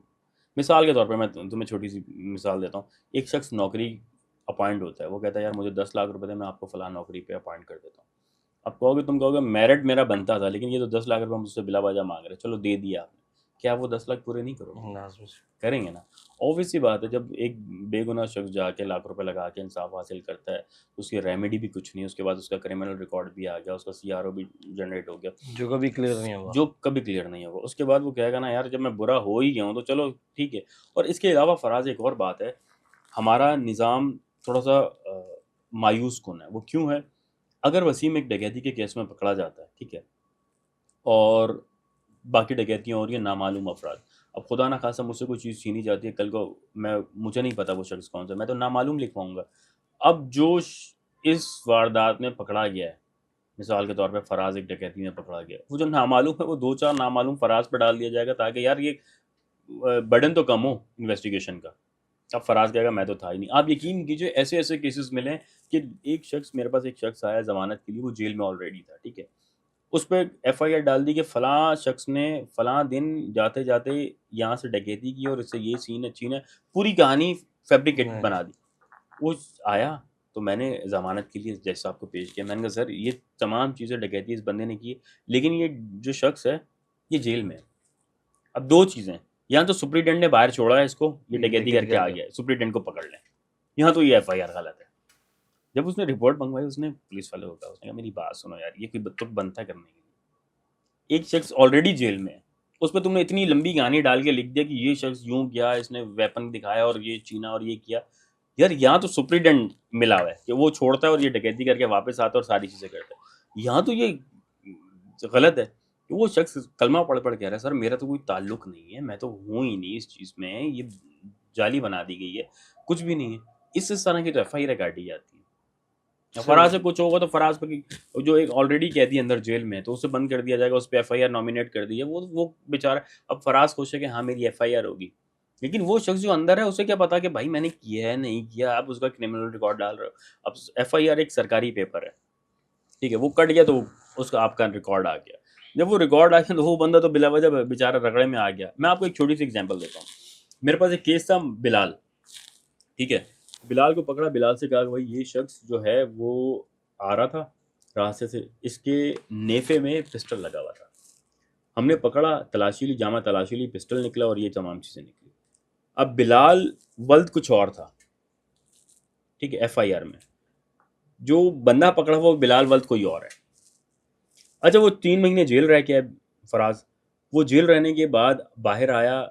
मिसाल के तौर पे मैं तुम्हें छोटी-सी मिसाल देता हूँ। एक शख्स नौकरी अपॉइंट होता है, वो कहता है यार मुझे 10 लाख रुपए दें, मैं आपको फलाँ नौकरी पे अपॉइंट कर देता हूँ। अब तुम कहोगे मेरिट मेरा बनता था, लेकिन ये तो 10 लाख रुपए मुझसे बिला वजह माँग रहे हैं, चलो दे दिया आपने। क्या वो 10 लाख पूरे नहीं करोगे? लाजमी से। करेंगे ना। ऑब्वियस सी बात है, जब एक बेगुनाह शख्स जाके लाख रुपए लगा के इंसाफ हासिल करता है, तो उसकी रेमेडी भी कुछ नहीं है, उसके बाद उसका क्रिमिनल रिकॉर्ड भी आ गया, उसका सीआरओ भी जनरेट हो गया, जो कभी क्लियर नहीं होगा। जो कभी क्लियर नहीं होगा। उसके बाद वो कहेगा ना यार जब मैं बुरा हो ही गया हूँ तो चलो ठीक है। और इसके अलावा फराज एक और बात है, हमारा निज़ाम थोड़ा-सा मायूस कुन है। वो क्यों है? अगर वसीम एक डकैती के केस में पकड़ा जाता है, ठीक है? और बाकी डकैतियाँ हो रही हैं नामालूम अफ़राद। अब खुदा ना ख़ास्ता मुझसे कोई चीज़ छीनी जाती है, कल को मुझे नहीं पता वो शख़्स कौन-सा है, मैं तो नामालूम लिखवाऊँगा। अब जो इस वारदात में पकड़ा गया है, मिसाल के तौर पे फराज एक डकैती में पकड़ा गया है, वो जो नामालूम है वो 2-4 नामालूम फराज पे डाल दिया जाएगा, ताकि यार ये बर्डन तो कम हो इन्वेस्टिगेशन का। अब फराज कहेगा मैं तो था ही नहीं। आप यकीन कीजिए ऐसे-ऐसे केसेस मिले हैं कि मेरे पास एक शख्स आया ज़मानत के लिए, वो जेल में ऑलरेडी था, ठीक है? उस पे एफआईआर डाल दी कि फलाँ शख्स ने फलाँ दिन जाते-जाते यहाँ से डकैती की और इससे ये सीन है, पूरी कहानी फैब्रिकेट नहीं। बना दी। वो आया तो मैंने ज़मानत के लिए जज साहब को पेश किया। मैंने कहा सर ये तमाम चीज़ें डकैती इस बंदे ने की है, लेकिन ये जो शख्स है, ये जेल में है। अब 2 चीज़ें, या तो सुप्रीटेंडेंट ने बाहर छोड़ा है इसको, ये डकैती डकैती करके आ करके। गया है, सुप्रीटेंडेंट को पकड़ लें। यहाँ तो ये एफआईआर गलत है। जब उसने रिपोर्ट मंगवाई, उसने पुलिस वाले को कहा, उसने कहा मेरी बात सुनो यार, ये कोई तुक बनता करने के लिए। एक शख्स ऑलरेडी जेल में है, उस पे तुमने इतनी लंबी कहानी डाल के लिख दिया कि ये शख्स यूँ गया, इसने वेपन दिखाया और ये छीना और ये किया। यार यहाँ तो सुप्रीटेंडेंट मिला हुआ है कि वो छोड़ता है और ये डकैती करके वापस आता है और सारी चीज़ें करता है। यहाँ तो ये गलत है कि वो शख्स कलमा पढ़-पढ़ कह रहा है सर मेरा तो कोई ताल्लुक नहीं है, मैं तो हूँ ही नहीं इस चीज़ में, ये जाली बना दी गई है, कुछ भी नहीं है। इस तरह की तो एफआईआर काटी जाती है। फराज से कुछ होगा तो फराज पे जो एक ऑलरेडी कैदी अंदर जेल में है, तो उसे बंद कर दिया जाएगा, उस पे एफआईआर नॉमिनेट कर दी है, वो बेचारा अब फराज खुश है कि हाँ मेरी एफआईआर होगी। लेकिन वो शख्स जो अंदर है उसे क्या पता कि भाई मैंने किया है नहीं किया, आप उसका क्रिमिनल रिकॉर्ड डाल रहे हो। अब एफआईआर एक सरकारी पेपर है, ठीक है, वो कट गया तो उसका आपका रिकॉर्ड आ गया। जब वो रिकॉर्ड आ गया तो वो बंदा तो बिला वजह बेचारा रगड़े में आ गया। मैं आपको एक छोटी सी एग्जांपल देता हूँ। मेरे पास एक केस था बिलाल, ठीक है? बिलाल को पकड़ा, बिलाल से कहा कि भाई ये शख्स जो है वो आ रहा था रास्ते से, इसके नेफे में पिस्टल लगा हुआ था। हमने पकड़ा, तलाशी ली, जामा तलाशी ली, पिस्टल निकला और ये तमाम चीज़ें निकली। अब बिलाल वल्द कुछ और था, ठीक है, एफआईआर में। जो बंदा पकड़ा हुआ वो बिलाल वल्द कोई और है। अच्छा वो 3 महीने जेल रह के आया फराज। वो जेल रहने के बाद बाहर आया,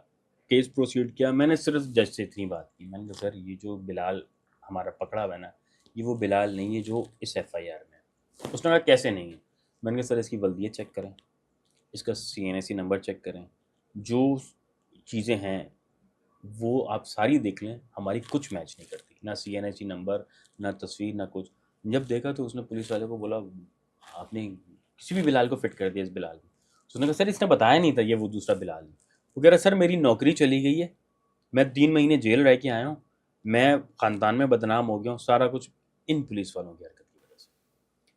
केस प्रोसीड किया। मैंने सिर्फ जज से इतनी बात की, मैंने कहा सर ये जो बिलाल हमारा पकड़ा हुआ है ना, ये वो बिलाल नहीं है जो इस एफआईआर में है। उसने कहा कैसे नहीं है? मैंने कहा सर इसकी बल्दियत चेक करें, इसका सीएनएसी नंबर चेक करें, जो चीज़ें हैं वो आप सारी देख लें, हमारी कुछ मैच नहीं करती, ना सीएनएसी नंबर, ना तस्वीर, ना कुछ। जब देखा तो उसने पुलिस वाले को बोला आपने किसी भी बिलाल को फिट कर दिया इस बिलाल में। उसने कहा सर इसने बताया नहीं था ये वो दूसरा बिलाल है। वो कह रहा सर मेरी नौकरी चली गई है, मैं 3 महीने जेल रह के आया हूँ, मैं ख़ानदान में बदनाम हो गया हूँ, सारा कुछ इन पुलिस वालों की हरकत की वजह से।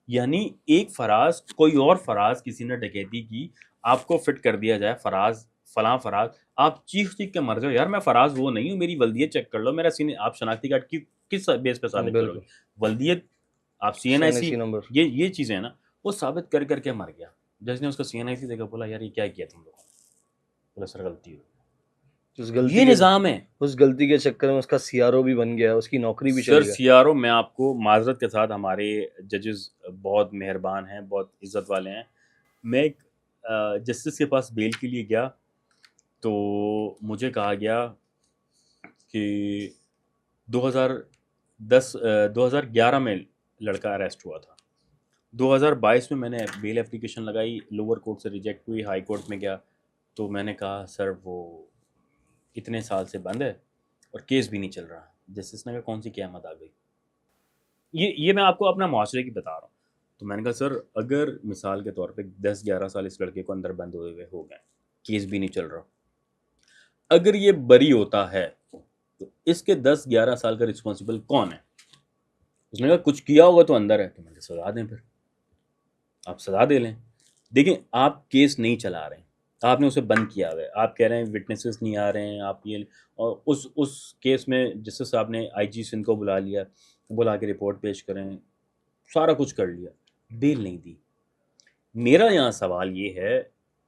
यानी एक फराज, कोई और फराज किसी ने डकैती की, आपको फिट कर दिया जाए फराज, फलां फराज, आप चीख-चीख के मर जाओ यार मैं फराज वो नहीं हूँ, मेरी वल्दियत चेक कर लो, मेरा सीने आप शनाख्ती कार्ड की किस बेस पे साबित करोगे? बिल्कुल। वल्दियत, आप सीएनआईसी, सीएनएसी नंबर। ये चीज़ें हैं ना, वो साबित कर के मर गया। जज ने उसका सीएनआईसी देखा, बोला यार ये क्या किया तुम लोगों ने? बोला सर गलती हो उस गई। गलती ये के निज़ाम है। उस गलती के चक्कर में उसका सीआरओ भी बन गया, उसकी नौकरी भी सर चली गई। सीआरओ मैं आपको माज़रत के साथ, हमारे जजेस बहुत मेहरबान हैं, बहुत इज़्ज़त वाले हैं। मैं एक जस्टिस के पास बेल के लिए गया, तो मुझे कहा गया कि 2011 में लड़का अरेस्ट हुआ था। 2022 में मैंने बेल एप्लीकेशन लगाई, लोअर कोर्ट से रिजेक्ट हुई, हाई कोर्ट में गया, तो मैंने कहा सर वो इतने साल से बंद है और केस भी नहीं चल रहा। जस्टिस ने कहा कौन सी क़यामत आ गई? ये मैं आपको अपना माशरे की बता रहा हूँ। तो मैंने कहा सर अगर मिसाल के तौर पे 10-11 साल इस लड़के को अंदर बंद हुए हुए हो गए, केस भी नहीं चल रहा, अगर ये बरी होता है तो इसके 10-11 साल का रिस्पॉन्सिबल कौन है? उसने कहा कुछ किया होगा तो अंदर है। तो मैंने कहा सजा दें, फिर आप सजा दे लें। देखिए आप केस नहीं चला रहे हैं, आपने उसे बंद किया हुआ है, आप कह रहे हैं विटनेसेस नहीं आ रहे हैं, आप ये, और उस केस में जस्टिस साहब ने आईजी सिंध को बुला लिया, बुला के रिपोर्ट पेश करें, सारा कुछ कर लिया, बेल नहीं दी। मेरा यहाँ सवाल ये है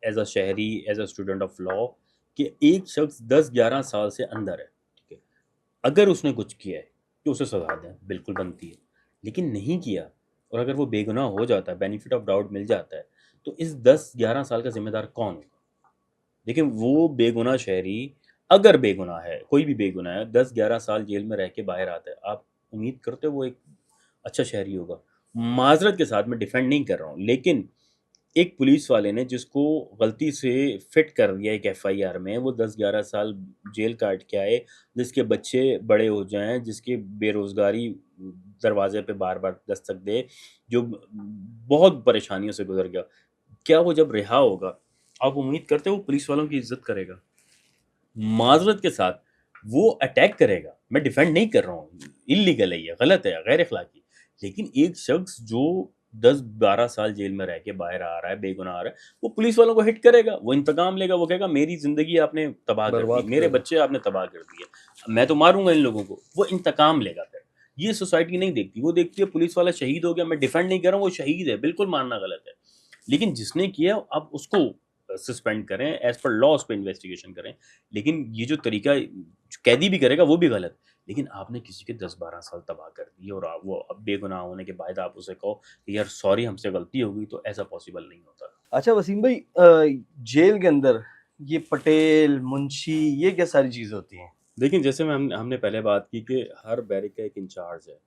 एज अ शहरी, as a student of law, कि एक शख्स 10-11 साल से अंदर है, ठीक है, अगर उसने कुछ किया है तो उसे सजा दें, बिल्कुल बनती है, लेकिन नहीं किया और अगर वो बेगुनाह हो जाता है, बेनिफिट ऑफ डाउट मिल जाता है, तो इस 10-11 साल का जिम्मेदार कौन होगा? देखिए वो बेगुनाह शहरी, अगर बेगुनाह है, कोई भी बेगुनाह है, 10-11 साल जेल में रह के बाहर आता है, आप उम्मीद करते हो वो एक अच्छा शहरी होगा? माजरत के साथ मैं डिफेंड नहीं कर रहा हूँ, लेकिन एक पुलिस वाले ने जिसको गलती से फिट कर दिया एक एफआईआर में, वो 10-11 साल जेल काट के आए, जिसके बच्चे बड़े हो जाएं, जिसकी बेरोजगारी दरवाजे पे बार बार दस्तक दे, जो बहुत परेशानियों से गुजर गया, क्या वो जब रिहा होगा आप उम्मीद करते हो वो पुलिस वालों की इज्जत करेगा? माजरत के साथ वो अटैक करेगा। मैं डिफेंड नहीं कर रहा हूँ, इलीगल है, ये गलत है, गैर अखलाकी, लेकिन एक शख्स जो 10-12 साल जेल में रह के बाहर आ रहा है, बेगुनाह आ रहा है, वो पुलिस वालों को हिट करेगा, वो इंतकाम लेगा, वो कहेगा मेरी जिंदगी आपने तबाह कर दी, बर्बाद मेरे कर। बच्चे आपने तबाह कर दिए, मैं तो मारूंगा इन लोगों को, वो इंतकाम लेगा। फिर ये सोसाइटी नहीं देखती, वो देखती है पुलिस वाला शहीद हो गया, मैं डिफेंड नहीं कर रहा हूँ, वो शहीद है, बिल्कुल मानना गलत है, लेकिन जिसने किया आप उसको सस्पेंड करें, एज पर लॉ उस पर इन्वेस्टिगेशन करें, लेकिन ये जो तरीका कैदी भी करेगा वो भी गलत। लेकिन आपने किसी के 10-12 साल तबाह कर दिए और आप वो अब बेगुनाह होने के बाद आप उसे कहो कि यार सॉरी हमसे गलती हो गई, तो ऐसा पॉसिबल नहीं होता। अच्छा वसीम भाई, जेल के अंदर ये पटेल, मुंशी, ये क्या सारी चीजें होती हैं? लेकिन जैसे मैं हमने पहले बात की कि हर बैरिक का एक इंचार्ज है,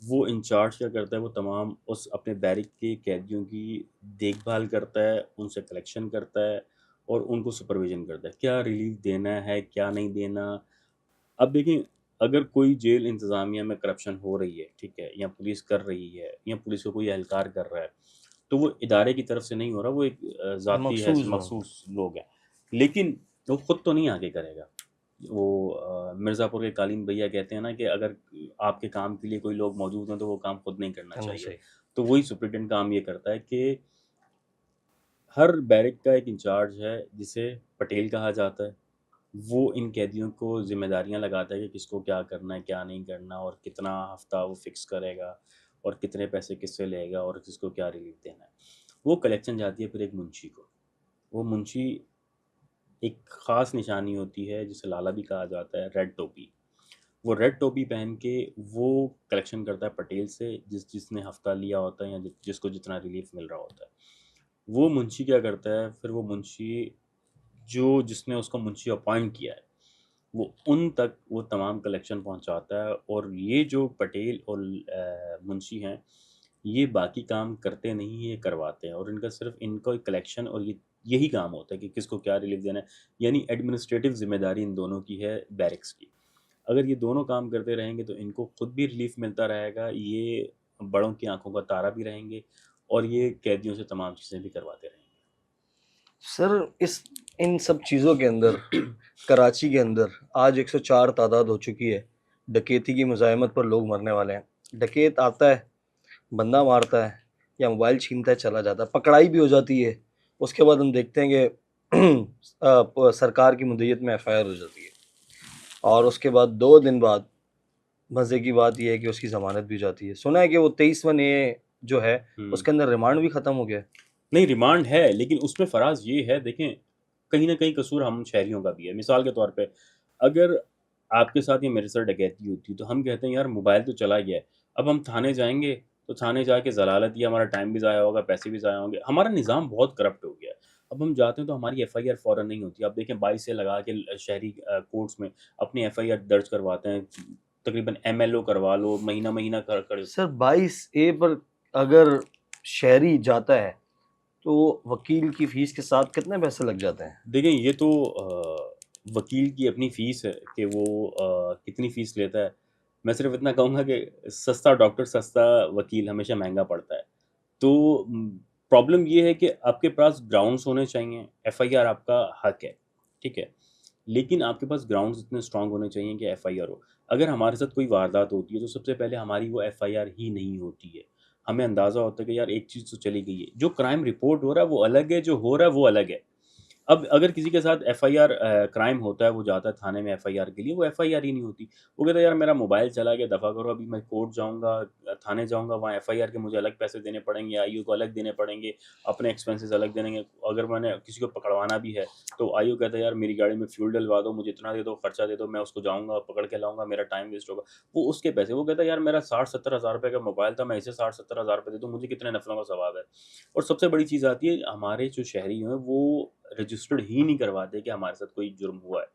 वो इंचार्ज क्या करता है, वो तमाम उस अपने बैरिक के कैदियों की देखभाल करता है, उनसे कलेक्शन करता है और उनको सुपरविजन करता है, क्या रिलीफ देना है क्या नहीं देना। अब देखिए अगर कोई जेल इंतज़ामिया में करप्शन हो रही है, ठीक है, या पुलिस कर रही है या पुलिस को कोई एहलकार कर रहा है, तो वो इदारे की तरफ से नहीं हो रहा, वो एक ज़ाती है, मखसूस लोग। मखसूस लोग हैं, लेकिन वो खुद तो नहीं आगे करेगा। वो मिर्ज़ापुर के कालीन भैया कहते हैं ना कि अगर आपके काम के लिए कोई लोग मौजूद हैं तो वो काम खुद नहीं करना नहीं चाहिए। सही। तो वही सुप्रिटेंडेंट काम ये करता है कि हर बैरक का एक इंचार्ज है जिसे पटेल कहा जाता है, वो इन कैदियों को ज़िम्मेदारियाँ लगाता है कि किसको क्या करना है, क्या नहीं करना, और कितना हफ़्ता वो फ़िक्स करेगा और कितने पैसे किससे लेगा और किसको क्या रिलीफ़ देना है। वो कलेक्शन जाती है फिर एक मुंशी को। वो मुंशी एक ख़ास निशानी होती है जिसे लाला भी कहा जाता है, रेड टोपी। वो रेड टोपी पहन के वो कलेक्शन करता है पटेल से, जिसने हफ़्ता लिया होता है या जिसको जितना रिलीफ़ मिल रहा होता है। वो मुंशी क्या करता है, फिर वो मुंशी जो जिसने उसको मुंशी अपॉइंट किया है, वो उन तक वो तमाम कलेक्शन पहुंचाता है, और ये जो पटेल और मुंशी हैं, ये बाकी काम करते नहीं, ये करवाते हैं, और इनका सिर्फ इनका कलेक्शन और ये यही काम होता है कि किसको क्या रिलीफ देना है, यानी एडमिनिस्ट्रेटिव जिम्मेदारी इन दोनों की है बैरिक्स की। अगर ये दोनों काम करते रहेंगे तो इनको खुद भी रिलीफ मिलता रहेगा, ये बड़ों की आंखों का तारा भी रहेंगे, और ये कैदियों से तमाम चीज़ें भी करवाते रहेंगे। सर इस इन सब चीज़ों के अंदर कराची के अंदर आज 104 तादाद हो चुकी है। डकैती की मुज़ाहमत पर लोग मरने वाले हैं। डकैत आता है, बंदा मारता है या मोबाइल छीनता है, चला जाता है, पकड़ाई भी हो जाती है। उसके बाद हम देखते हैं कि सरकार की मुद्दत में एफआईआर हो जाती है और उसके बाद 2 दिन बाद मज़े की बात यह है कि उसकी ज़मानत भी हो जाती है। सुना है कि वो 23वां ए जो है उसके अंदर रिमांड भी ख़त्म हो गया है। नहीं, रिमांड है, लेकिन उसमें फ़राज़ ये है, देखें, कहीं न कहीं कसूर हम शहरियों का भी है। मिसाल के तौर पे, अगर आपके साथ या मेरे साथ डकैती होती है, तो हम कहते हैं यार मोबाइल तो चला गया है, अब हम थाने जाएँगे, तो थाने जाके ज़लालत, या हमारा टाइम भी ज़ाया होगा, पैसे भी ज़ाया होंगे। हमारा निज़ाम बहुत करप्ट हो गया है। अब हम जाते हैं तो हमारी एफआईआर फ़ौरन नहीं होती। आप देखें 22 से लगा के शहरी कोर्ट्स में अपनी एफआईआर दर्ज करवाते हैं, तकरीबन एमएलओ करवा लो, महीना-महीना कर सर 22A पर अगर शहरी जाता है तो वकील की फ़ीस के साथ कितने पैसे लग जाते हैं? देखें, ये तो वकील की अपनी फ़ीस है कि वो कितनी फ़ीस लेता है, मैं सिर्फ इतना कहूँगा कि सस्ता डॉक्टर सस्ता वकील हमेशा महंगा पड़ता है। तो प्रॉब्लम ये है कि आपके पास ग्राउंड्स होने चाहिए, एफआईआर आपका हक है, ठीक है, लेकिन आपके पास ग्राउंड्स इतने स्ट्रांग होने चाहिए कि एफआईआर हो। अगर हमारे साथ कोई वारदात होती है तो सबसे पहले हमारी वो एफआईआर ही नहीं होती है। हमें अंदाज़ा होता है कि यार एक चीज़ तो चली गई है, जो क्राइम रिपोर्ट हो रहा है वो अलग है, जो हो रहा है वो अलग है। अब अगर किसी के साथ एफआईआर क्राइम होता है, वो जाता है थाने में एफआईआर के लिए, वो एफआईआर ही नहीं होती। वो कहता है यार मेरा मोबाइल चला गया, दफ़ा करो, अभी मैं कोर्ट जाऊँगा, थाने जाऊँगा, वहाँ एफआईआर के मुझे अलग पैसे देने पड़ेंगे, आईओ को अलग देने पड़ेंगे, अपने एक्सपेंसेस अलग देंगे। अगर मैंने किसी को पकड़वाना भी है, तो आईओ कहता है यार मेरी गाड़ी में फ्यूल डलवा दो, मुझे इतना दे दो, खर्चा दे दो, मैं उसको जाऊँगा, पकड़ के लाऊँगा, मेरा टाइम वेस्ट होगा। वो उसके पैसे, वो कहता है यार मेरा 60-70 हज़ार रुपए का मोबाइल था, मैं इसे 60-70 हज़ार रुपए दे दूँ, मुझे कितने नफ़लों का सवाब है। और सबसे बड़ी चीज़ आती है, हमारे जो शहरी हैं वो रजिस्टर्ड ही नहीं करवाते कि हमारे साथ कोई जुर्म हुआ है।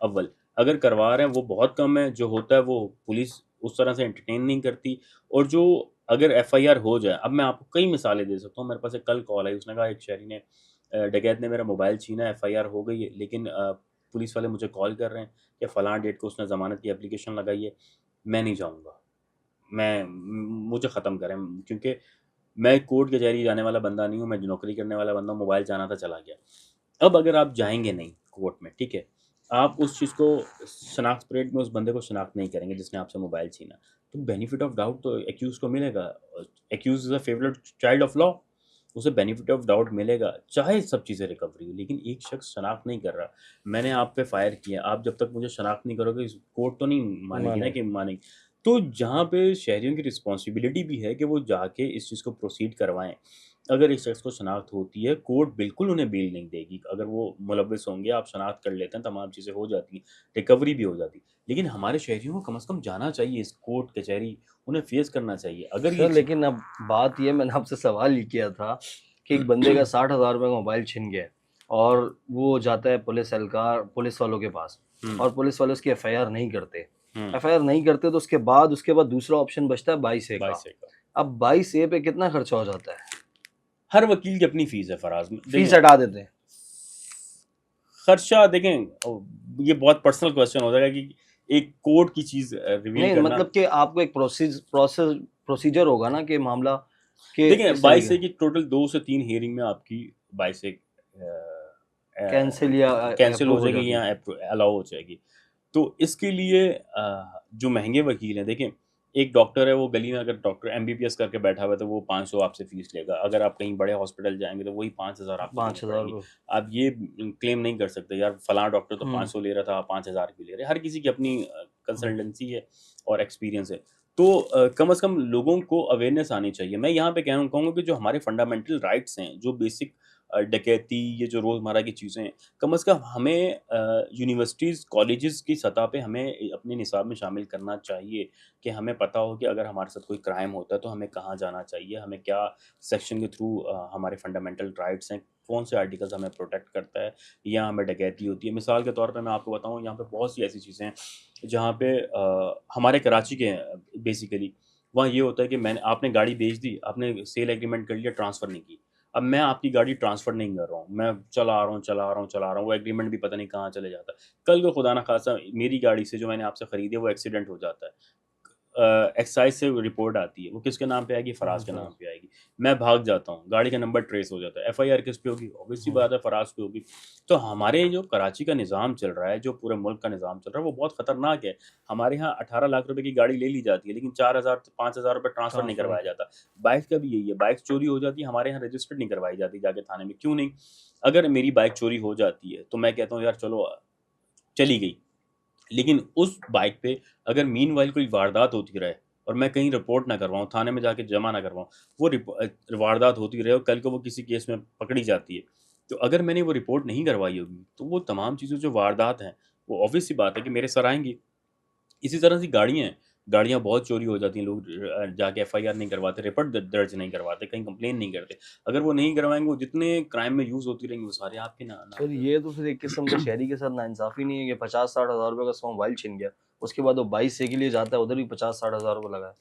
अव्वल, अगर करवा रहे हैं वो बहुत कम है, जो होता है वो पुलिस उस तरह से एंटरटेन नहीं करती। और जो अगर एफआईआर हो जाए, अब मैं आपको कई मिसालें दे सकता हूँ। मेरे पास एक कल कॉल आई, उसने कहा एक शहरी ने डकैत ने मेरा मोबाइल छीना, एफआईआर हो गई है, लेकिन पुलिस वाले मुझे कॉल कर रहे हैं कि फ़लाँ डेट को उसने ज़मानत की एप्लीकेशन लगाई है, मैं नहीं जाऊँगा। मुझे ख़त्म करें, क्योंकि मैं कोर्ट कचहरी जाने वाला बंदा नहीं हूँ, मैं नौकरी करने वाला बंदा हूँ, मोबाइल जाना था चला गया। अब अगर आप जाएँगे नहीं कोर्ट में, ठीक है, आप उस चीज़ को शनाख्त परेड में उस बंदे को शनाख्त नहीं करेंगे जिसने आपसे मोबाइल छीना, तो बेनिफिट ऑफ डाउट तो एक्यूज़ को मिलेगा। Accuse is a favourite child of law, उसे बेनिफिट ऑफ डाउट मिलेगा, चाहे सब चीज़ें रिकवरी हो, लेकिन एक शख्स शनाख्त नहीं कर रहा। मैंने आप पे फायर किया, आप जब तक मुझे शनाख्त नहीं करोगे, कोर्ट तो नहीं मानेगी ना माने कि मानेगी। तो जहाँ पे शहरियों की रिस्पॉन्सिबिलिटी भी है कि वो जाके इस चीज़ को प्रोसीड करवाएँ। अगर एक शख्स को शनाख्त होती है, कोर्ट बिल्कुल उन्हें बेल नहीं देगी। अगर वो मुलव्विस होंगे, आप शनाख्त कर लेते हैं, तमाम चीज़ें हो जाती हैं, रिकवरी भी हो जाती है। लेकिन हमारे शहरियों को कम से कम जाना चाहिए इस कोर्ट कचहरी, उन्हें फेस करना चाहिए। अगर ये सर, चीज़ लेकिन अब बात ये, मैंने आपसे सवाल ये किया था कि एक बंदे का 60,000 रुपये का मोबाइल छिन गया और वो जाता है पुलिस एहलकार, पुलिस वालों के पास, और पुलिस वाले उसकी एफआईआर नहीं करते। एफआईआर नहीं करते तो उसके बाद दूसरा ऑप्शन बचता है 22A का। 22 का। अब 22A पे कितना खर्चा हो जाता है? हर वकील की अपनी फ़ीस है फराज़। फीस देखें, हटा देते हैं। खर्चा देखें, ये बहुत पर्सनल क्वेश्चन हो जाएगा कि एक कोर्ट की चीज़ रिवील नहीं, करना। मतलब कि आपको एक प्रोसीजर होगा ना कि मामला के देखें, किस 22 तरीके की टोटल 2 से 3 हियरिंग में आपकी 22 कैंसिल या कैंसिल हो अप्रूव हो जाएगी जाती या है। अलाउ हो जाएगी। तो इसके लिए जो महँगे वकील हैं, देखें, एक डॉक्टर है, वो गली में अगर डॉक्टर एमबीबीएस करके बैठा हुआ है, तो वो 500 आपसे फ़ीस लेगा। अगर आप कहीं बड़े हॉस्पिटल जाएँगे, तो वही 5,000 आपको देनी 5,000 पड़ेंगी। रुपये। आप ये क्लेम नहीं कर सकते, यार फलाँ डॉक्टर तो हम्म 500 ले रहा था, आप 5,000 क्यों ले रहे हैं? हर किसी की अपनी कंसल्टेंसी है और एक्सपीरियंस है। तो कम से कम लोगों को अवेयरनेस आनी चाहिए। मैं यहाँ पे कहूँगा कि जो हमारे फंडामेंटल राइट्स हैं, जो बेसिक डकैती, ये जो रोज़मर्रा की चीज़ें हैं, कम से कम हमें यूनिवर्सिटीज़, कॉलेजेस की सतह पे हमें अपने निसाब में शामिल करना चाहिए कि हमें पता हो कि अगर हमारे साथ कोई क्राइम होता है तो हमें कहाँ जाना चाहिए, हमें क्या सेक्शन के थ्रू हमारे फंडामेंटल राइट्स हैं, कौन से आर्टिकल्स हमें प्रोटेक्ट करता है, या हमें डकैती होती है। मिसाल के तौर पे मैं आपको बताऊँ, यहाँ पे बहुत सी ऐसी चीज़ें हैं जहाँ पे हमारे कराची के हैं बेसिकली, वहाँ ये होता है कि मैंने आपने गाड़ी बेच दी, आपने सेल एग्रीमेंट कर लिया, ट्रांसफ़र नहीं की। अब मैं आपकी गाड़ी ट्रांसफ़र नहीं कर रहा हूँ, मैं चला रहा हूँ, वो एग्रीमेंट भी पता नहीं कहाँ चले जाता है। कल को खुदा ना ख़ास्ता मेरी गाड़ी से जो मैंने आपसे खरीदी है, वो एक्सीडेंट हो जाता है। एक्साइज़ से रिपोर्ट आती है, वो किसके नाम पे आएगी? फराज़ के नाम पे आएगी। मैं भाग जाता हूँ, गाड़ी का नंबर ट्रेस हो जाता है, एफआईआर किस पे होगी? ऑब्वियस सी बात है, फराज़ पे होगी। तो हमारे जो कराची का निज़ाम चल रहा है, जो पूरे मुल्क का निज़ाम चल रहा है, वो बहुत ख़तरनाक है। हमारे यहाँ 18 लाख रुपए की गाड़ी ले ली जाती है, लेकिन 4,000 5,000 रुपए ट्रांसफ़र नहीं ट्रांसफर। करवाया जाता। बाइक का भी यही है, बाइक चोरी हो जाती है, हमारे यहाँ रजिस्टर्ड नहीं करवाई जाती जाके थाने में, क्यों नहीं? अगर मेरी बाइक चोरी हो जाती है, तो मैं कहता हूँ यार चलो चली गई। लेकिन उस बाइक पे अगर मीनवाइल कोई वारदात होती रहे और मैं कहीं रिपोर्ट ना करवाऊँ, थाने में जाके जमा ना करवाऊँ, वो वारदात होती रहे और कल को वो किसी केस में पकड़ी जाती है। तो अगर मैंने वो रिपोर्ट नहीं करवाई होगी, तो वो तमाम चीज़ें जो वारदात हैं, वो ऑब्वियस सी बात है कि मेरे सर आएँगी। इसी तरह से गाड़ियाँ हैं, गाड़ियाँ बहुत चोरी हो जाती हैं, लोग जाके एफआईआर नहीं करवाते, रिपोर्ट दर्ज नहीं करवाते, कहीं कंप्लेन नहीं करते। अगर वो नहीं करवाएँगे, वो जितने क्राइम में यूज़ होती रहेंगी, वो सारे आपके नाम सर, पे ये तो फिर एक किस्म का शहरी के साथ नाइंसाफ़ी नहीं है कि 50-60 हज़ार रुपये का उसका मोबाइल छिन गया, उसके बाद वो 22A के लिए जाता है, उधर भी 50-60 हज़ार रुपये लगाए,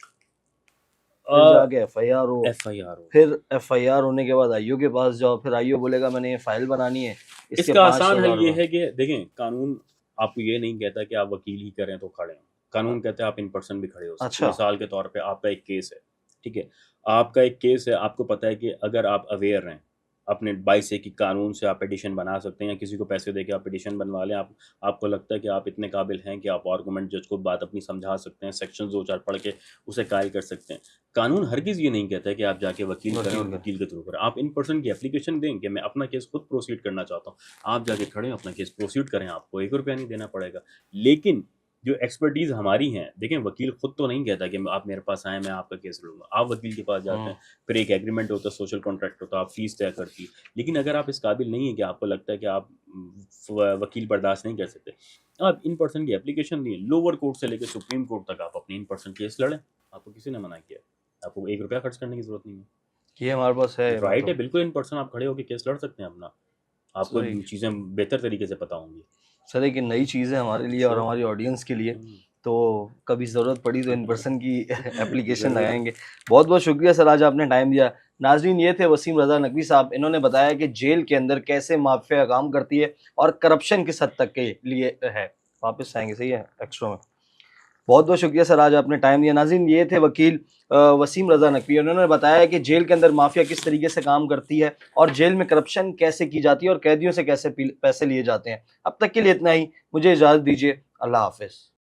फिर अ, जाके एफआईआर हो, एफआईआर हो। फिर एफआईआर होने के बाद आईओ के पास जाओ, फिर आईओ बोलेगा मैंने ये फाइल बनानी है, इसके इसका आसान हल 5,000 ये रुपये। है कि देखें, कानून आपको ये नहीं कहता कि आप वकील ही करें तो खड़े हों। कानून कहता है आप इन पर्सन भी खड़े हो सकते हैं। अच्छा। मिसाल के तौर पे आपका एक केस है, ठीक है, आपका एक केस है, आपको पता है कि अगर आप अवेयर हैं अपने 22A की कानून से, आप पिटीशन बना सकते हैं या किसी को पैसे देके आप पिटीशन बनवा लें। आपको लगता है कि आप इतने काबिल हैं कि आप आर्गूमेंट जज को बात अपनी समझा सकते हैं, सेक्शन 2-4 पढ़ के उसे कायल कर सकते हैं। कानून हरगिज़ ये नहीं कहता है कि आप जाके वकील करें और वकील के थ्रू करें। आप इन पर्सन की एप्लीकेशन दें कि मैं अपना केस खुद प्रोसीड करना चाहता हूँ, आप जाके खड़े अपना केस प्रोसीड करें, आपको ₹1 नहीं देना पड़ेगा। लेकिन जो एक्सपर्टीज़ हमारी हैं, देखें वकील खुद तो नहीं कहता कि आप मेरे पास आएँ, मैं आपका केस लड़ूँगा। आप वकील के पास जाते हैं, फिर एक एग्रीमेंट होता है, सोशल कॉन्ट्रैक्ट होता है, आप फ़ीस तय करती है। लेकिन अगर आप इस काबिल नहीं हैं कि आपको लगता है कि आप वकील बर्दाश्त नहीं कर सकते, आप इन पर्सन की एप्लीकेशन दिए, लोअर कोर्ट से लेकर सुप्रीम कोर्ट तक आप अपनी इन पर्सन केस लड़ें, आपको किसी ने मना किया? आपको ₹1 खर्च करने की ज़रूरत नहीं है। ये हमारे पास है राइट है, मतलब। बिल्कुल इन पर्सन आप खड़े होके केस लड़ सकते हैं अपना। आपको सही। चीज़ें बेहतर तरीके से पता होंगी। सर एक नई चीज़ है हमारे लिए और हमारी ऑडियंस के लिए, तो कभी ज़रूरत पड़ी तो इन पर्सन की एप्लीकेशन ज़रूर। लगाएंगे। बहुत बहुत शुक्रिया सर, आज आपने टाइम दिया। नाज़रीन, ये थे वसीम रज़ा नकवी साहब। इन्होंने बताया कि जेल के अंदर कैसे माफिया काम करती है और करप्शन किस हद तक के लिए है। वापस आएंगे, सही है, एक्स्ट्रा में। बहुत बहुत शुक्रिया सर, आज आपने टाइम दिया। नाज़रीन, ये थे वकील वसीम रज़ा नकवी। उन्होंने बताया कि जेल के अंदर माफिया किस तरीके से काम करती है और जेल में करप्शन कैसे की जाती है और कैदियों से कैसे पैसे लिए जाते हैं। अब तक के लिए इतना ही, मुझे इजाज़त दीजिए। अल्लाह हाफ़िज़।